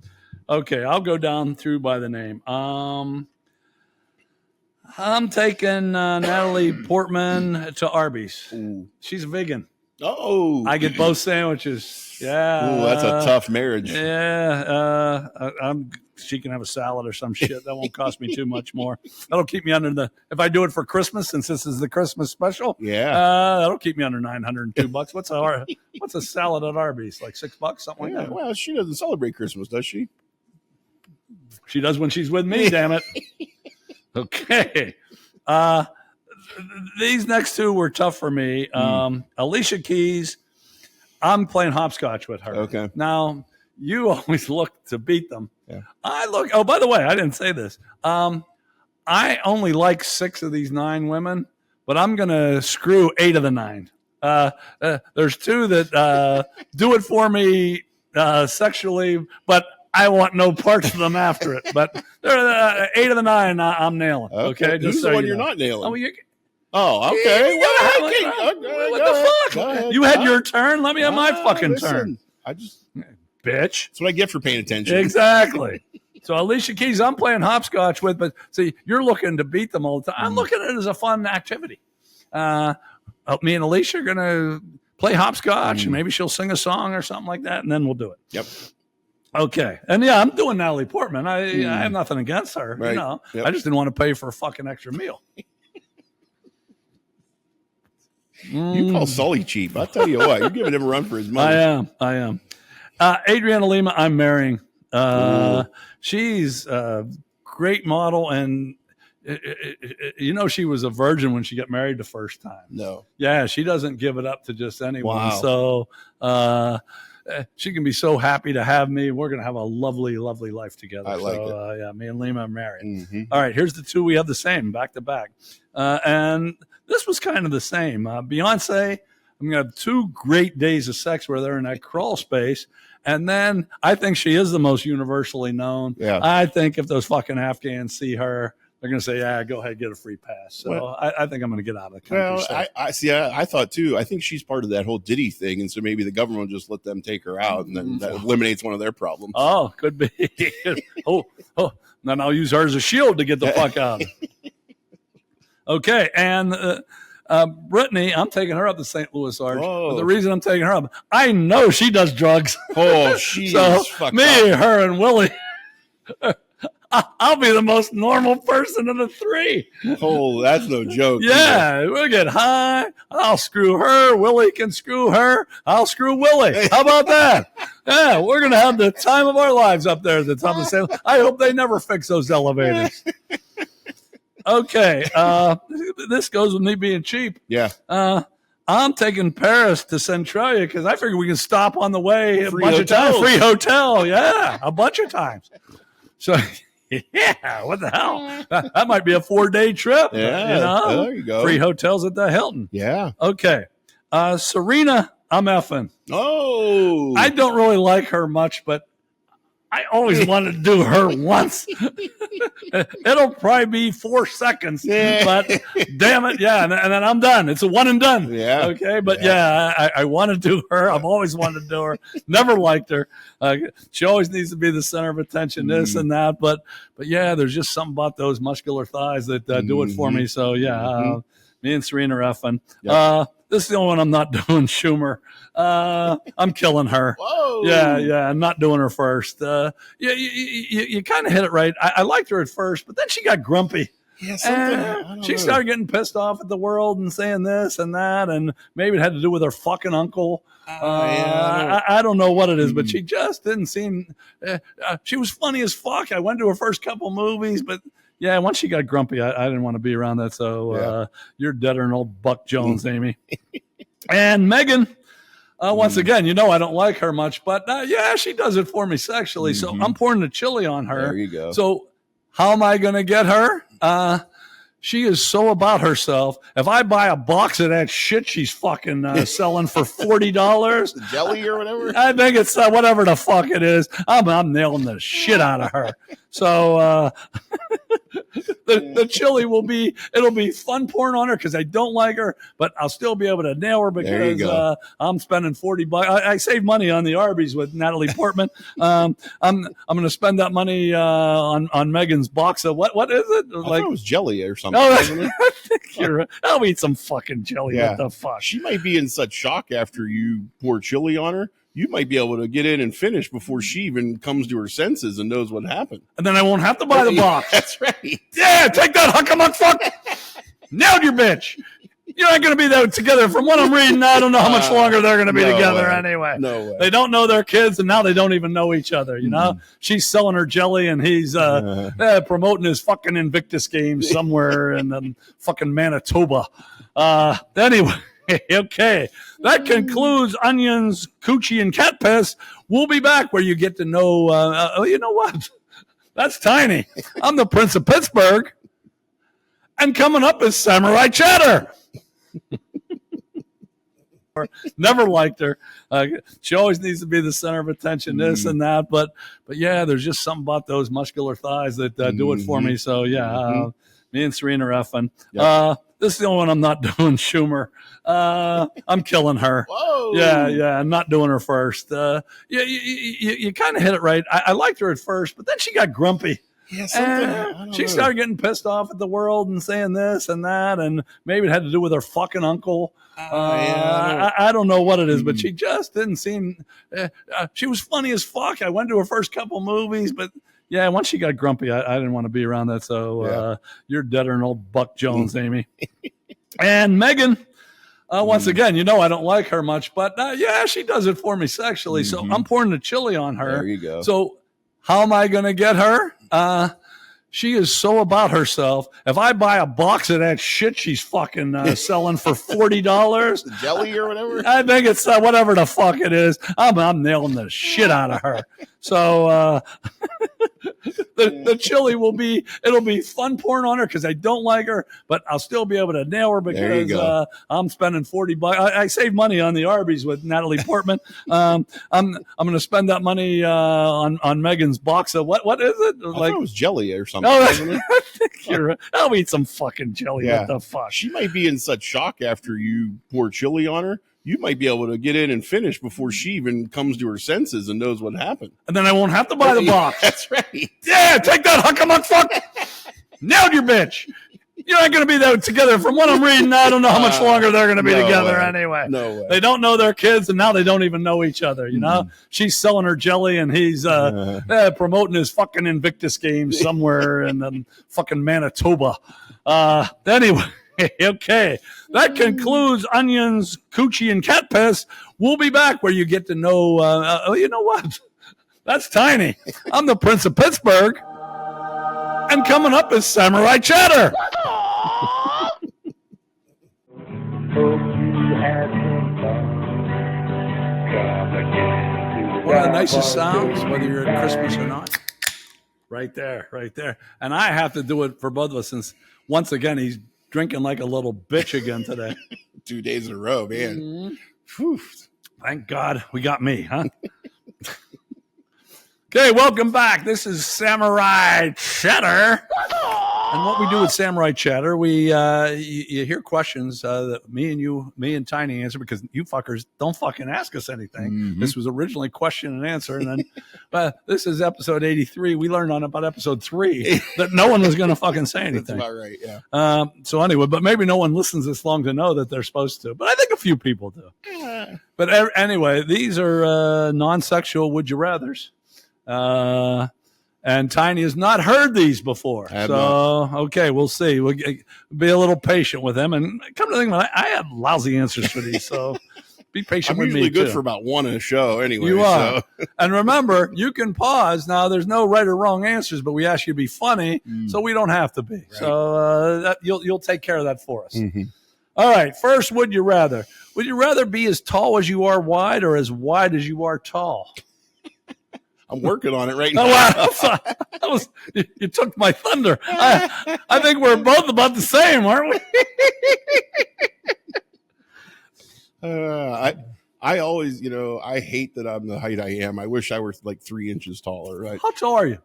Okay, I'll go down through by the name. I'm taking Natalie Portman to Arby's. Ooh. She's a vegan. Oh, I get both sandwiches. Yeah. Ooh, that's a tough marriage. Yeah. She can have a salad or some shit. That won't cost me too much more. That'll keep me under if I do it for Christmas, since this is the Christmas special. Yeah. That'll keep me under $902. What's a salad at Arby's? Like $6, something like that. Well, she doesn't celebrate Christmas, does she? She does when she's with me, damn it. Okay. These next two were tough for me. Alicia Keys. I'm playing hopscotch with her. Okay. Now, you always look to beat them. Yeah. Oh, by the way, I didn't say this. I only like 6 of these 9 women, but I'm going to screw 8 of the 9. There's 2 that do it for me sexually, but I want no parts of them after it. But 8 of the 9 I'm nailing. Okay. Who's Just the so one you you're know. not nailing? Oh, okay. What the fuck? You had your turn. Let me have my fucking turn. Bitch. That's what I get for paying attention. Exactly. So Alicia Keys, I'm playing hopscotch with, but see, you're looking to beat them all the time. I'm looking at it as a fun activity. Me and Alicia are going to play hopscotch, and maybe she'll sing a song or something like that, and then we'll do it. Yep. Okay. And yeah, I'm doing Natalie Portman. I have nothing against her. Right. You know, Yep. I just didn't want to pay for a fucking extra meal. You call Sully cheap. I'll tell you what. You're giving him a run for his money. I am. Adriana Lima, I'm marrying. She's a great model, and she was a virgin when she got married the first time. No. Yeah, she doesn't give it up to just anyone. Wow. So she can be so happy to have me. We're going to have a lovely, lovely life together. I like it. Yeah, me and Lima are married. Mm-hmm. All right, here's the 2 we have the same, back to back. And this was kind of the same. Beyonce, I'm going to have 2 great days of sex where they're in that crawl space. And then I think she is the most universally known. Yeah. I think if those fucking Afghans see her, they're going to say, yeah, go ahead, get a free pass. So Well, I think I'm going to get out of the country. Well, I see. I thought too. I think she's part of that whole Diddy thing, and so maybe the government will just let them take her out, and then that eliminates one of their problems. Oh, could be. Then I'll use her as a shield to get the fuck out. Okay, and Brittany, I'm taking her up to St. Louis, Arch. But the reason I'm taking her up, I know she does drugs. Oh, she's fucked me, up. her, and Willie. I'll be the most normal person of the 3. Oh, that's no joke. Yeah, we'll get high. I'll screw her. Willie can screw her. I'll screw Willie. How about that? Yeah, we're going to have the time of our lives up there at the top of the sale. I hope they never fix those elevators. Okay, this goes with me being cheap. Yeah. I'm taking Paris to Centralia because I figure we can stop on the way Free a bunch hotels. of times. Free hotel, yeah, a bunch of times. So, yeah, what the hell? That might be a 4-day trip. Yeah, there you go. Free hotels at the Hilton. Yeah. Okay. Serena, I'm effing. Oh. I don't really like her much, but I always wanted to do her once. It'll probably be 4 seconds, but damn it, yeah, and then I'm done. It's a one and done. Yeah. Okay, but I want to do her. I've always wanted to do her. Never liked her. She always needs to be the center of attention, this and that. But yeah, there's just something about those muscular thighs that do it for me. So yeah, me and Serena are effing. Yep. This is the only one I'm not doing, Schumer. I'm killing her. Whoa. Yeah, I'm not doing her first. You kind of hit it right. I liked her at first, but then she got grumpy. Yeah, she started getting pissed off at the world and saying this and that, and maybe it had to do with her fucking uncle. I don't know what it is, but she just didn't seem. She was funny as fuck. I went to her first couple movies, but. Yeah, once she got grumpy, I didn't want to be around that. So you're deader than old Buck Jones, Amy. And Megan, once again, I don't like her much, but yeah, she does it for me sexually. So I'm pouring the chili on her. There you go. So how am I going to get her? She is so about herself. If I buy a box of that shit she's fucking selling for $40, jelly or whatever, I think it's whatever the fuck it is. I'm nailing the shit out of her. So the chili it'll be fun pouring on her because I don't like her, but I'll still be able to nail her because I'm spending $40. I save money on the Arby's with Natalie Portman. I'm going to spend that money on Megan's box of what is it? I thought it was jelly or something. No, I think you're right. I'll eat some fucking jelly. Yeah. What the fuck? She might be in such shock after you pour chili on her. You might be able to get in and finish before she even comes to her senses and knows what happened. And then I won't have to buy the box. That's right. Yeah, take that, Huckamuckfuk. Nailed your bitch. You ain't going to be there together. From what I'm reading, I don't know how much longer they're going to be together anyway. No way. They don't know their kids, and now they don't even know each other, She's selling her jelly, and he's promoting his fucking Invictus games somewhere in fucking Manitoba. Anyway, okay. That concludes Onions, Coochie, and Cat Piss. We'll be back where you get to know, you know what? That's tiny. I'm the Prince of Pittsburgh. And coming up is Samurai Chatter. Never liked her. She always needs to be the center of attention, this and that. But yeah, there's just something about those muscular thighs that do it for me. So yeah, me and Serena are effing. Yep. This is the only one I'm not doing, Schumer. I'm killing her. Whoa. Yeah, I'm not doing her first. You kind of hit it right. I liked her at first, but then she got grumpy. Yeah, she started getting pissed off at the world and saying this and that, and maybe it had to do with her fucking uncle. I don't know what it is, but she just didn't seem. She was funny as fuck. I went to her first couple movies, but yeah, once she got grumpy, I didn't want to be around that. So you're deader than old Buck Jones, Amy. And Megan. Once again, you know I don't like her much, but yeah, she does it for me sexually. So I'm pouring the chili on her. There you go. So how am I going to get her? She is so about herself. If I buy a box of that shit she's fucking selling for $40, jelly or whatever, I think it's whatever the fuck it is. I'm nailing the shit out of her. So the chili it'll be fun pouring on her because I don't like her, but I'll still be able to nail her because I'm spending $40. I save money on the Arby's with Natalie Portman. I'm going to spend that money on Megan's box of what is it? I thought it was jelly or something. No, I think you're right. I'll eat some fucking jelly. Yeah. What the fuck? She might be in such shock after you pour chili on her. You might be able to get in and finish before she even comes to her senses and knows what happened. And then I won't have to buy the box. That's right. Yeah, take that, Huckamuckfuk. Nailed your bitch. You ain't going to be there together. From what I'm reading, I don't know how much longer they're going to be together anyway. No way. They don't know their kids, and now they don't even know each other, you know? She's selling her jelly, and he's promoting his fucking Invictus games somewhere in fucking Manitoba. Anyway, okay. That concludes Onions, Coochie, and Cat Piss. We'll be back where you get to know, you know what? That's tiny. I'm the Prince of Pittsburgh. And coming up is Samurai Chatter. One of the nicest sounds, whether you're at Christmas or not. Right there, right there. And I have to do it for both of us since, once again, he's drinking like a little bitch again today. 2 days in a row, man. Whew. Thank God we got me, huh? Okay, welcome back. This is Samurai Chatter. And what we do with Samurai Chatter, we you hear questions that me and Tiny answer because you fuckers don't fucking ask us anything. This was originally question and answer, and then this is episode 83. We learned on about episode 3 that no one was going to fucking say anything. That's about right, yeah. So anyway, but maybe no one listens this long to know that they're supposed to. But I think a few people do. But anyway, these are non-sexual would you rathers. And Tiny has not heard these before. Okay, we'll see. We'll be a little patient with him. And come to think of it, I have lousy answers for these, so be patient with me. I'm usually good too. for about one a show anyway. You are. So. And remember, you can pause. Now, there's no right or wrong answers, but we ask you to be funny, so we don't have to be. Right. So you'll take care of that for us. All right, first, would you rather? Would you rather be as tall as you are wide or as wide as you are tall? I'm working on it right now. Oh, wow. You took my thunder. I think we're both about the same, aren't we? I always, I hate that I'm the height I am. I wish I were like 3 inches taller. Right? How tall are you?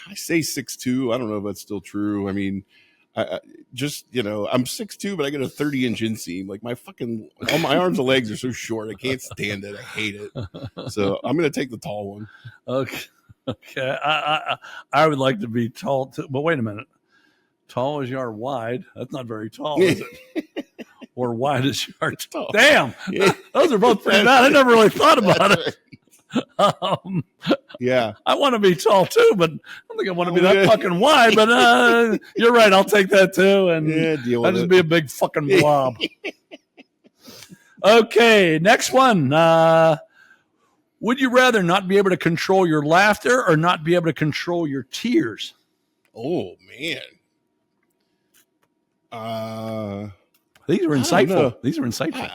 I say 6'2". I don't know if that's still true. I mean, I'm 6'2", but I get a 30-inch inseam. Like all my arms and legs are so short. I can't stand it. I hate it. So I'm going to take the tall one. Okay. I would like to be tall too, but wait a minute. Tall as you are wide. That's not very tall, is it? Or wide as you are tall. Damn. Yeah. Those are both pretty bad. I never really thought about it. Yeah, I want to be tall too, but I don't think I want to be that fucking wide. But you're right. I'll take that too, and I'll just be a big fucking blob. Okay, next one. Would you rather not be able to control your laughter or not be able to control your tears? Oh man, these are insightful.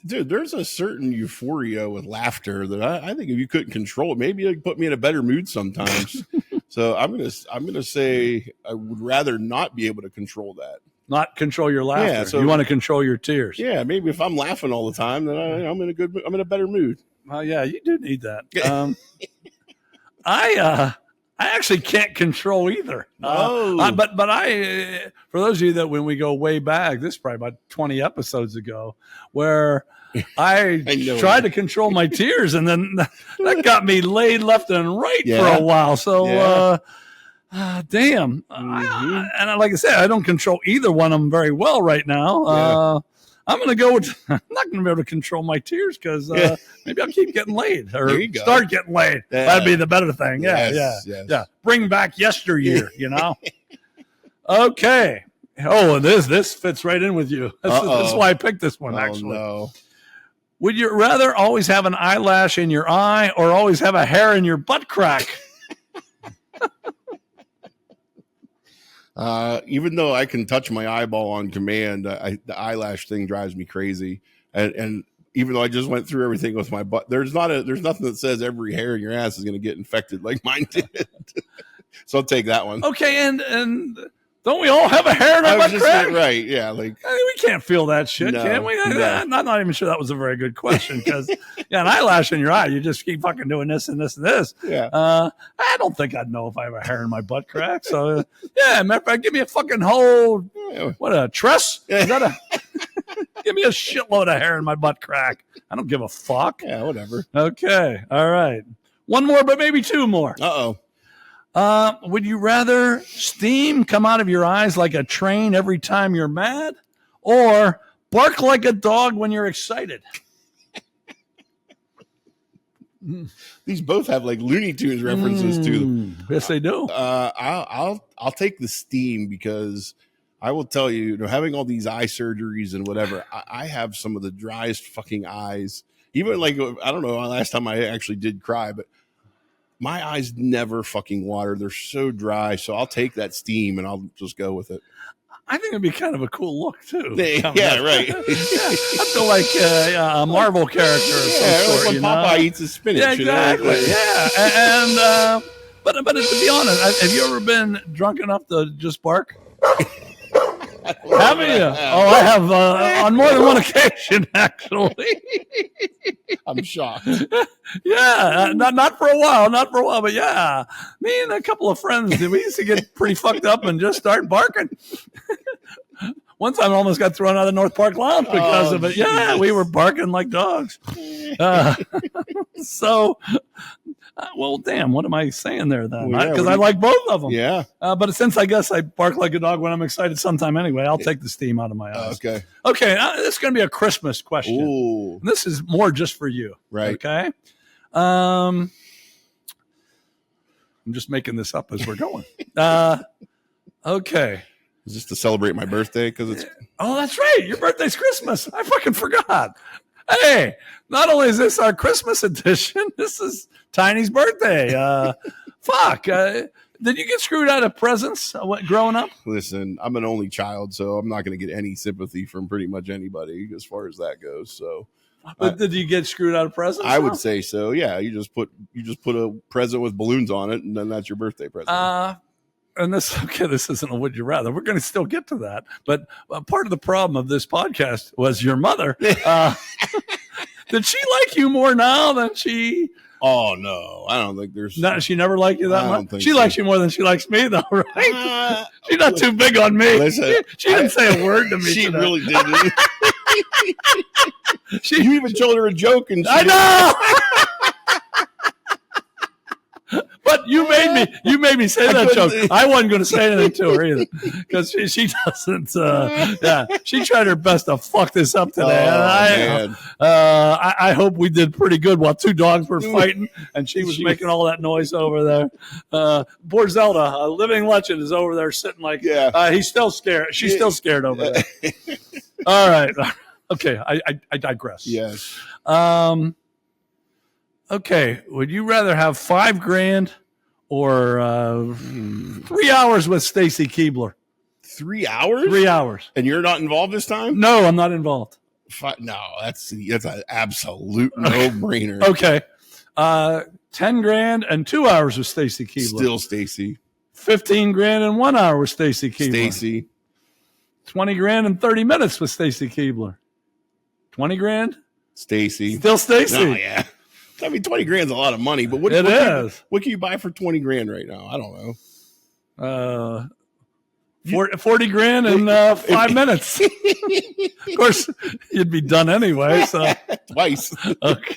Dude, there's a certain euphoria with laughter that I think if you couldn't control it, maybe it'd put me in a better mood sometimes. So I'm gonna say I would rather not be able to control that. Not control your laughter. Yeah, so you want to control your tears. Yeah, maybe if I'm laughing all the time, then I'm in a better mood. Well, yeah, you do need that. I actually can't control either. But for those of you that when we go way back, this is probably about 20 episodes ago, where I tried to control my tears, and then that got me laid left and right for a while. So, damn. And like I said, I don't control either one of them very well right now. I'm going to go with, I'm not going to be able to control my tears because maybe I'll keep getting laid or start getting laid. Yeah. That'd be the better thing. Yeah. Bring back yesteryear, you know? Okay. Oh, this fits right in with you. This is why I picked this one, actually. No. Would you rather always have an eyelash in your eye or always have a hair in your butt crack? Even though I can touch my eyeball on command, the eyelash thing drives me crazy. And even though I just went through everything with my butt, there's nothing that says every hair in your ass is going to get infected like mine did. So I'll take that one. Okay, and don't we all have a hair in our butt crack? Right, yeah. Like we can't feel that shit, can we? No. I'm not even sure that was a very good question because, an eyelash in your eye, you just keep fucking doing this and this and this. Yeah. I don't think I'd know if I have a hair in my butt crack. So, matter of fact, give me a fucking whole, what, a tress? Is that give me a shitload of hair in my butt crack. I don't give a fuck. Yeah, whatever. Okay, all right. One more, but maybe two more. Uh-oh. Would you rather steam come out of your eyes like a train every time you're mad or bark like a dog when you're excited? These both have like Looney Tunes references to them. Yes, they do. I'll take the steam because I will tell you, having all these eye surgeries and whatever, I have some of the driest fucking eyes. Even like, I don't know, last time I actually did cry, but my eyes never fucking water. They're so dry. So I'll take that steam and I'll just go with it. I think it'd be kind of a cool look too. Yeah, right. I feel like a Marvel character of some sort, like when Popeye eats his spinach. Yeah, exactly. And but to be honest, have you ever been drunk enough to just bark? Haven't you? Oh, I have on more than one occasion, actually. I'm shocked. Not for a while, but yeah. Me and a couple of friends, we used to get pretty fucked up and just start barking. One time I almost got thrown out of the North Park Lounge because of it. Yeah, we were barking like dogs. Well, damn, what am I saying there then? Because I like both of them. Yeah. But since I guess I bark like a dog when I'm excited sometime anyway, I'll take the steam out of my eyes. Okay. This is going to be a Christmas question. Ooh. This is more just for you. Right. Okay. I'm just making this up as we're going. Okay. Is this to celebrate my birthday? Because it's. Oh, that's right. Your birthday's Christmas. I fucking forgot. Hey, not only is this our Christmas edition, this is Tiny's birthday. Did you get screwed out of presents growing up? Listen, I'm an only child, so I'm not going to get any sympathy from pretty much anybody as far as that goes. So, but did you get screwed out of presents? I would say so. Yeah, you just put a present with balloons on it, and then that's your birthday present. And this isn't a would you rather. We're going to still get to that. But part of the problem of this podcast was your mother. Did she like you more now than she? Oh, no. I don't think there's. No, she never liked you that much? She likes you more than she likes me, though, right? She's not too big on me. Listen, she didn't say a word to me. She today. really didn't. You even told her a joke. And I know. But you made me say that joke. I wasn't going to say anything to her either because she doesn't. She tried her best to fuck this up today. I hope we did pretty good while two dogs were fighting and she was making all that noise over there. Poor Zelda, a living legend, is over there sitting like, he's still scared. She's still scared over there. All right. Okay. I digress. Yes. Okay, would you rather have $5,000 or 3 hours with Stacy Keibler? 3 hours? 3 hours. And you're not involved this time? No, I'm not involved. No, that's an absolute no-brainer. Okay. 10 grand and 2 hours with Stacy Keibler. Still Stacy. 15 grand and 1 hour with Stacy Keibler. Stacy. 20 grand and 30 minutes with Stacy Keibler. 20 grand? Stacy. Still Stacy. No, yeah. I mean, 20 grand's a lot of money, but what can you buy for 20 grand right now? I don't know. 40 grand in 5 minutes. Of course, you'd be done anyway. So Twice. Okay.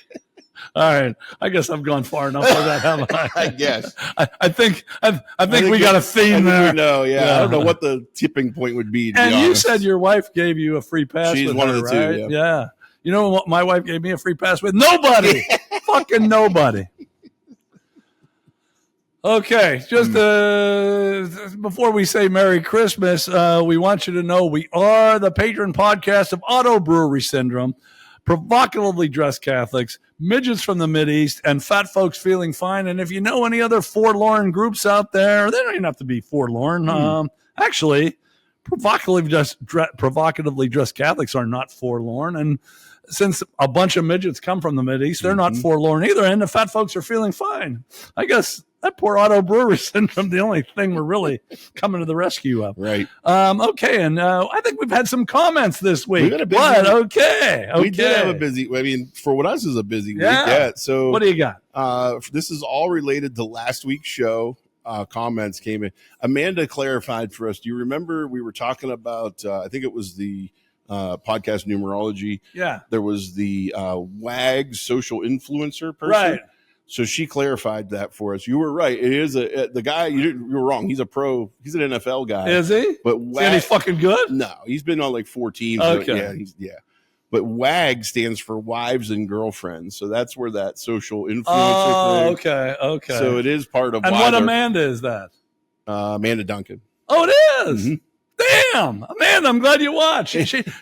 All right. I guess I've gone far enough for that, haven't I? I guess. I think we got a theme there. No, yeah. I don't know what the tipping point would be. And you said your wife gave you a free pass. She's with one her, of the right? two. Yeah. You know what? My wife gave me a free pass with nobody. Fucking nobody. Okay, just before we say Merry Christmas, we want you to know we are the patron podcast of auto-brewery syndrome, provocatively dressed Catholics, midgets from the Mideast, and fat folks feeling fine. And if you know any other forlorn groups out there, they don't even have to be forlorn. Actually, provocatively dressed Catholics are not forlorn. And since a bunch of midgets come from the Mideast, they're not forlorn either. And the fat folks are feeling fine. I guess that poor auto-brewery syndrome, the only thing we're really coming to the rescue of. Right. Okay, and I think we've had some comments this week. We've had a busy What? week. Okay. We did have a busy, I mean, for what us is a busy week. Yeah. So what do you got? This is all related to last week's show. Comments came in. Amanda clarified for us. Do you remember we were talking about, I think it was the podcast Numerology. Yeah. There was the WAG social influencer person. Right. So she clarified that for us. You were right. It is the guy. You were wrong. He's a pro. He's an NFL guy. Is he? But WAG, he's fucking good? No, he's been on like 4 teams. Okay. Yeah. But WAG stands for wives and girlfriends. So that's where that social influencer Oh, thing. okay. So it is part of. And what Amanda is that? Amanda Duncan. Oh, it is. Mm-hmm. Damn, Amanda, I'm glad you watched.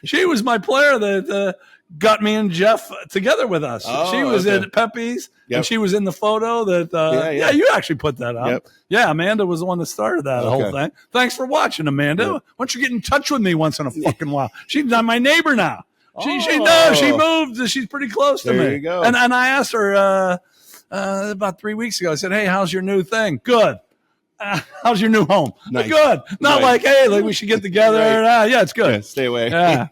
She was my player that got me and Jeff together with us. She was at Pepe's, and she was in the photo that, you actually put that up. Yep. Yeah, Amanda was the one that started that whole thing. Thanks for watching, Amanda. Why don't you get in touch with me once in a fucking while? She's not my neighbor now. She moved. She's pretty close to me. There you go. And I asked her about 3 weeks ago, I said, hey, how's your new thing? Good. How's your new home? Nice. Good. Not like, hey, like we should get together. Right. Yeah, it's good. Yeah, stay away. Yeah.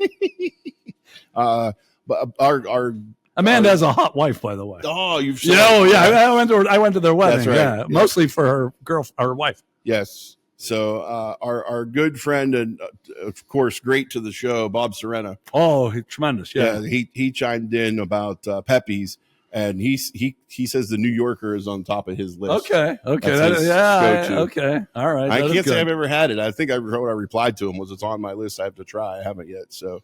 But our Amanda has a hot wife, by the way. Oh, you've yeah. I went to their wedding. That's right. Yeah, mostly for her wife. Yes. So our good friend and of course great to the show, Bob Serena. Oh, he's tremendous. Yeah. He chimed in about Pepe's, and he says the New Yorker is on top of his list. Okay. Okay. All right. I can't say I've ever had it. I think I replied to him was it's on my list. I have to try. I haven't yet. So,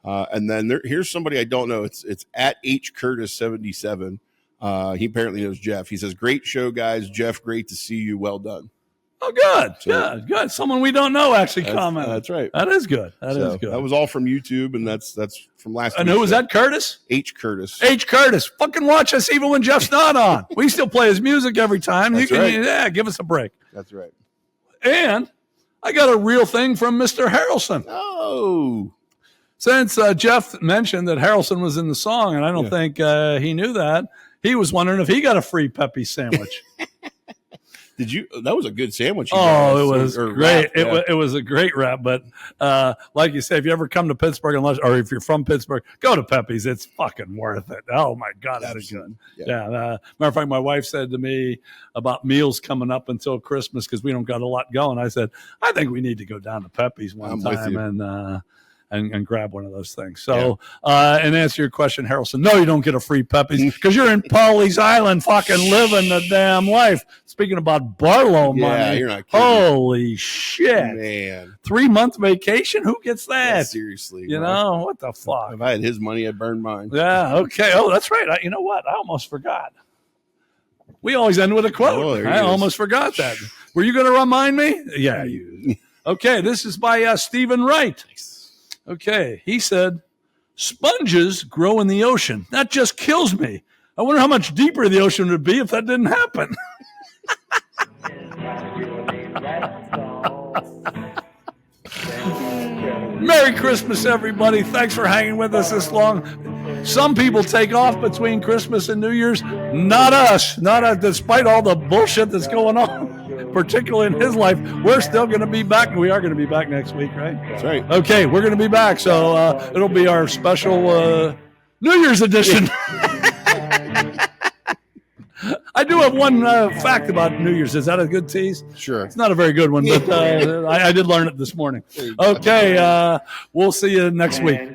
and then here's somebody I don't know. It's at H Curtis 77. He apparently knows Jeff. He says, "Great show, guys. Jeff, great to see you. Well done." Oh, good. Good. Someone we don't know actually commented. That's right. That is good. That is good. That was all from YouTube, and that's from last week. And who was that, Curtis? H. Curtis. H. Curtis. Fucking watch us even when Jeff's not on. We still play his music every time. That's right. Yeah, give us a break. That's right. And I got a real thing from Mr. Harrelson. Oh. Since Jeff mentioned that Harrelson was in the song, and I don't think he knew that, he was wondering if he got a free Pepe sandwich. Did you? That was a good sandwich. It was great. Wrap, it was a great wrap. But like you say, if you ever come to Pittsburgh, or if you're from Pittsburgh, go to Pepe's. It's fucking worth it. Oh my God, is it good? Yeah. Matter of fact, my wife said to me about meals coming up until Christmas because we don't got a lot going. I said, I think we need to go down to Pepe's one time and grab one of those things. So, and answer your question, Harrelson, no, you don't get a free Pepe's because you're in Pawleys Island fucking living the damn life. Speaking about Barlow money, you're not kidding. Holy shit. Man. 3-month vacation? Who gets that? Yeah, seriously. You know, what the fuck? If I had his money, I'd burn mine. Yeah, okay. Oh, that's right. You know what? I almost forgot. We always end with a quote. I almost forgot that. Were you going to remind me? Yeah, you. Okay, this is by Stephen Wright. Okay, he said, sponges grow in the ocean. That just kills me. I wonder how much deeper the ocean would be if that didn't happen. Merry Christmas, everybody. Thanks for hanging with us this long. Some people take off between Christmas and New Year's. Not us. Not us. Despite all the bullshit that's going on, particularly in his life, we're still going to be back. We are going to be back next week, right? That's right. Okay, we're going to be back. So it'll be our special New Year's edition. I do have one fact about New Year's. Is that a good tease? Sure. It's not a very good one, but I did learn it this morning. Okay, we'll see you next week.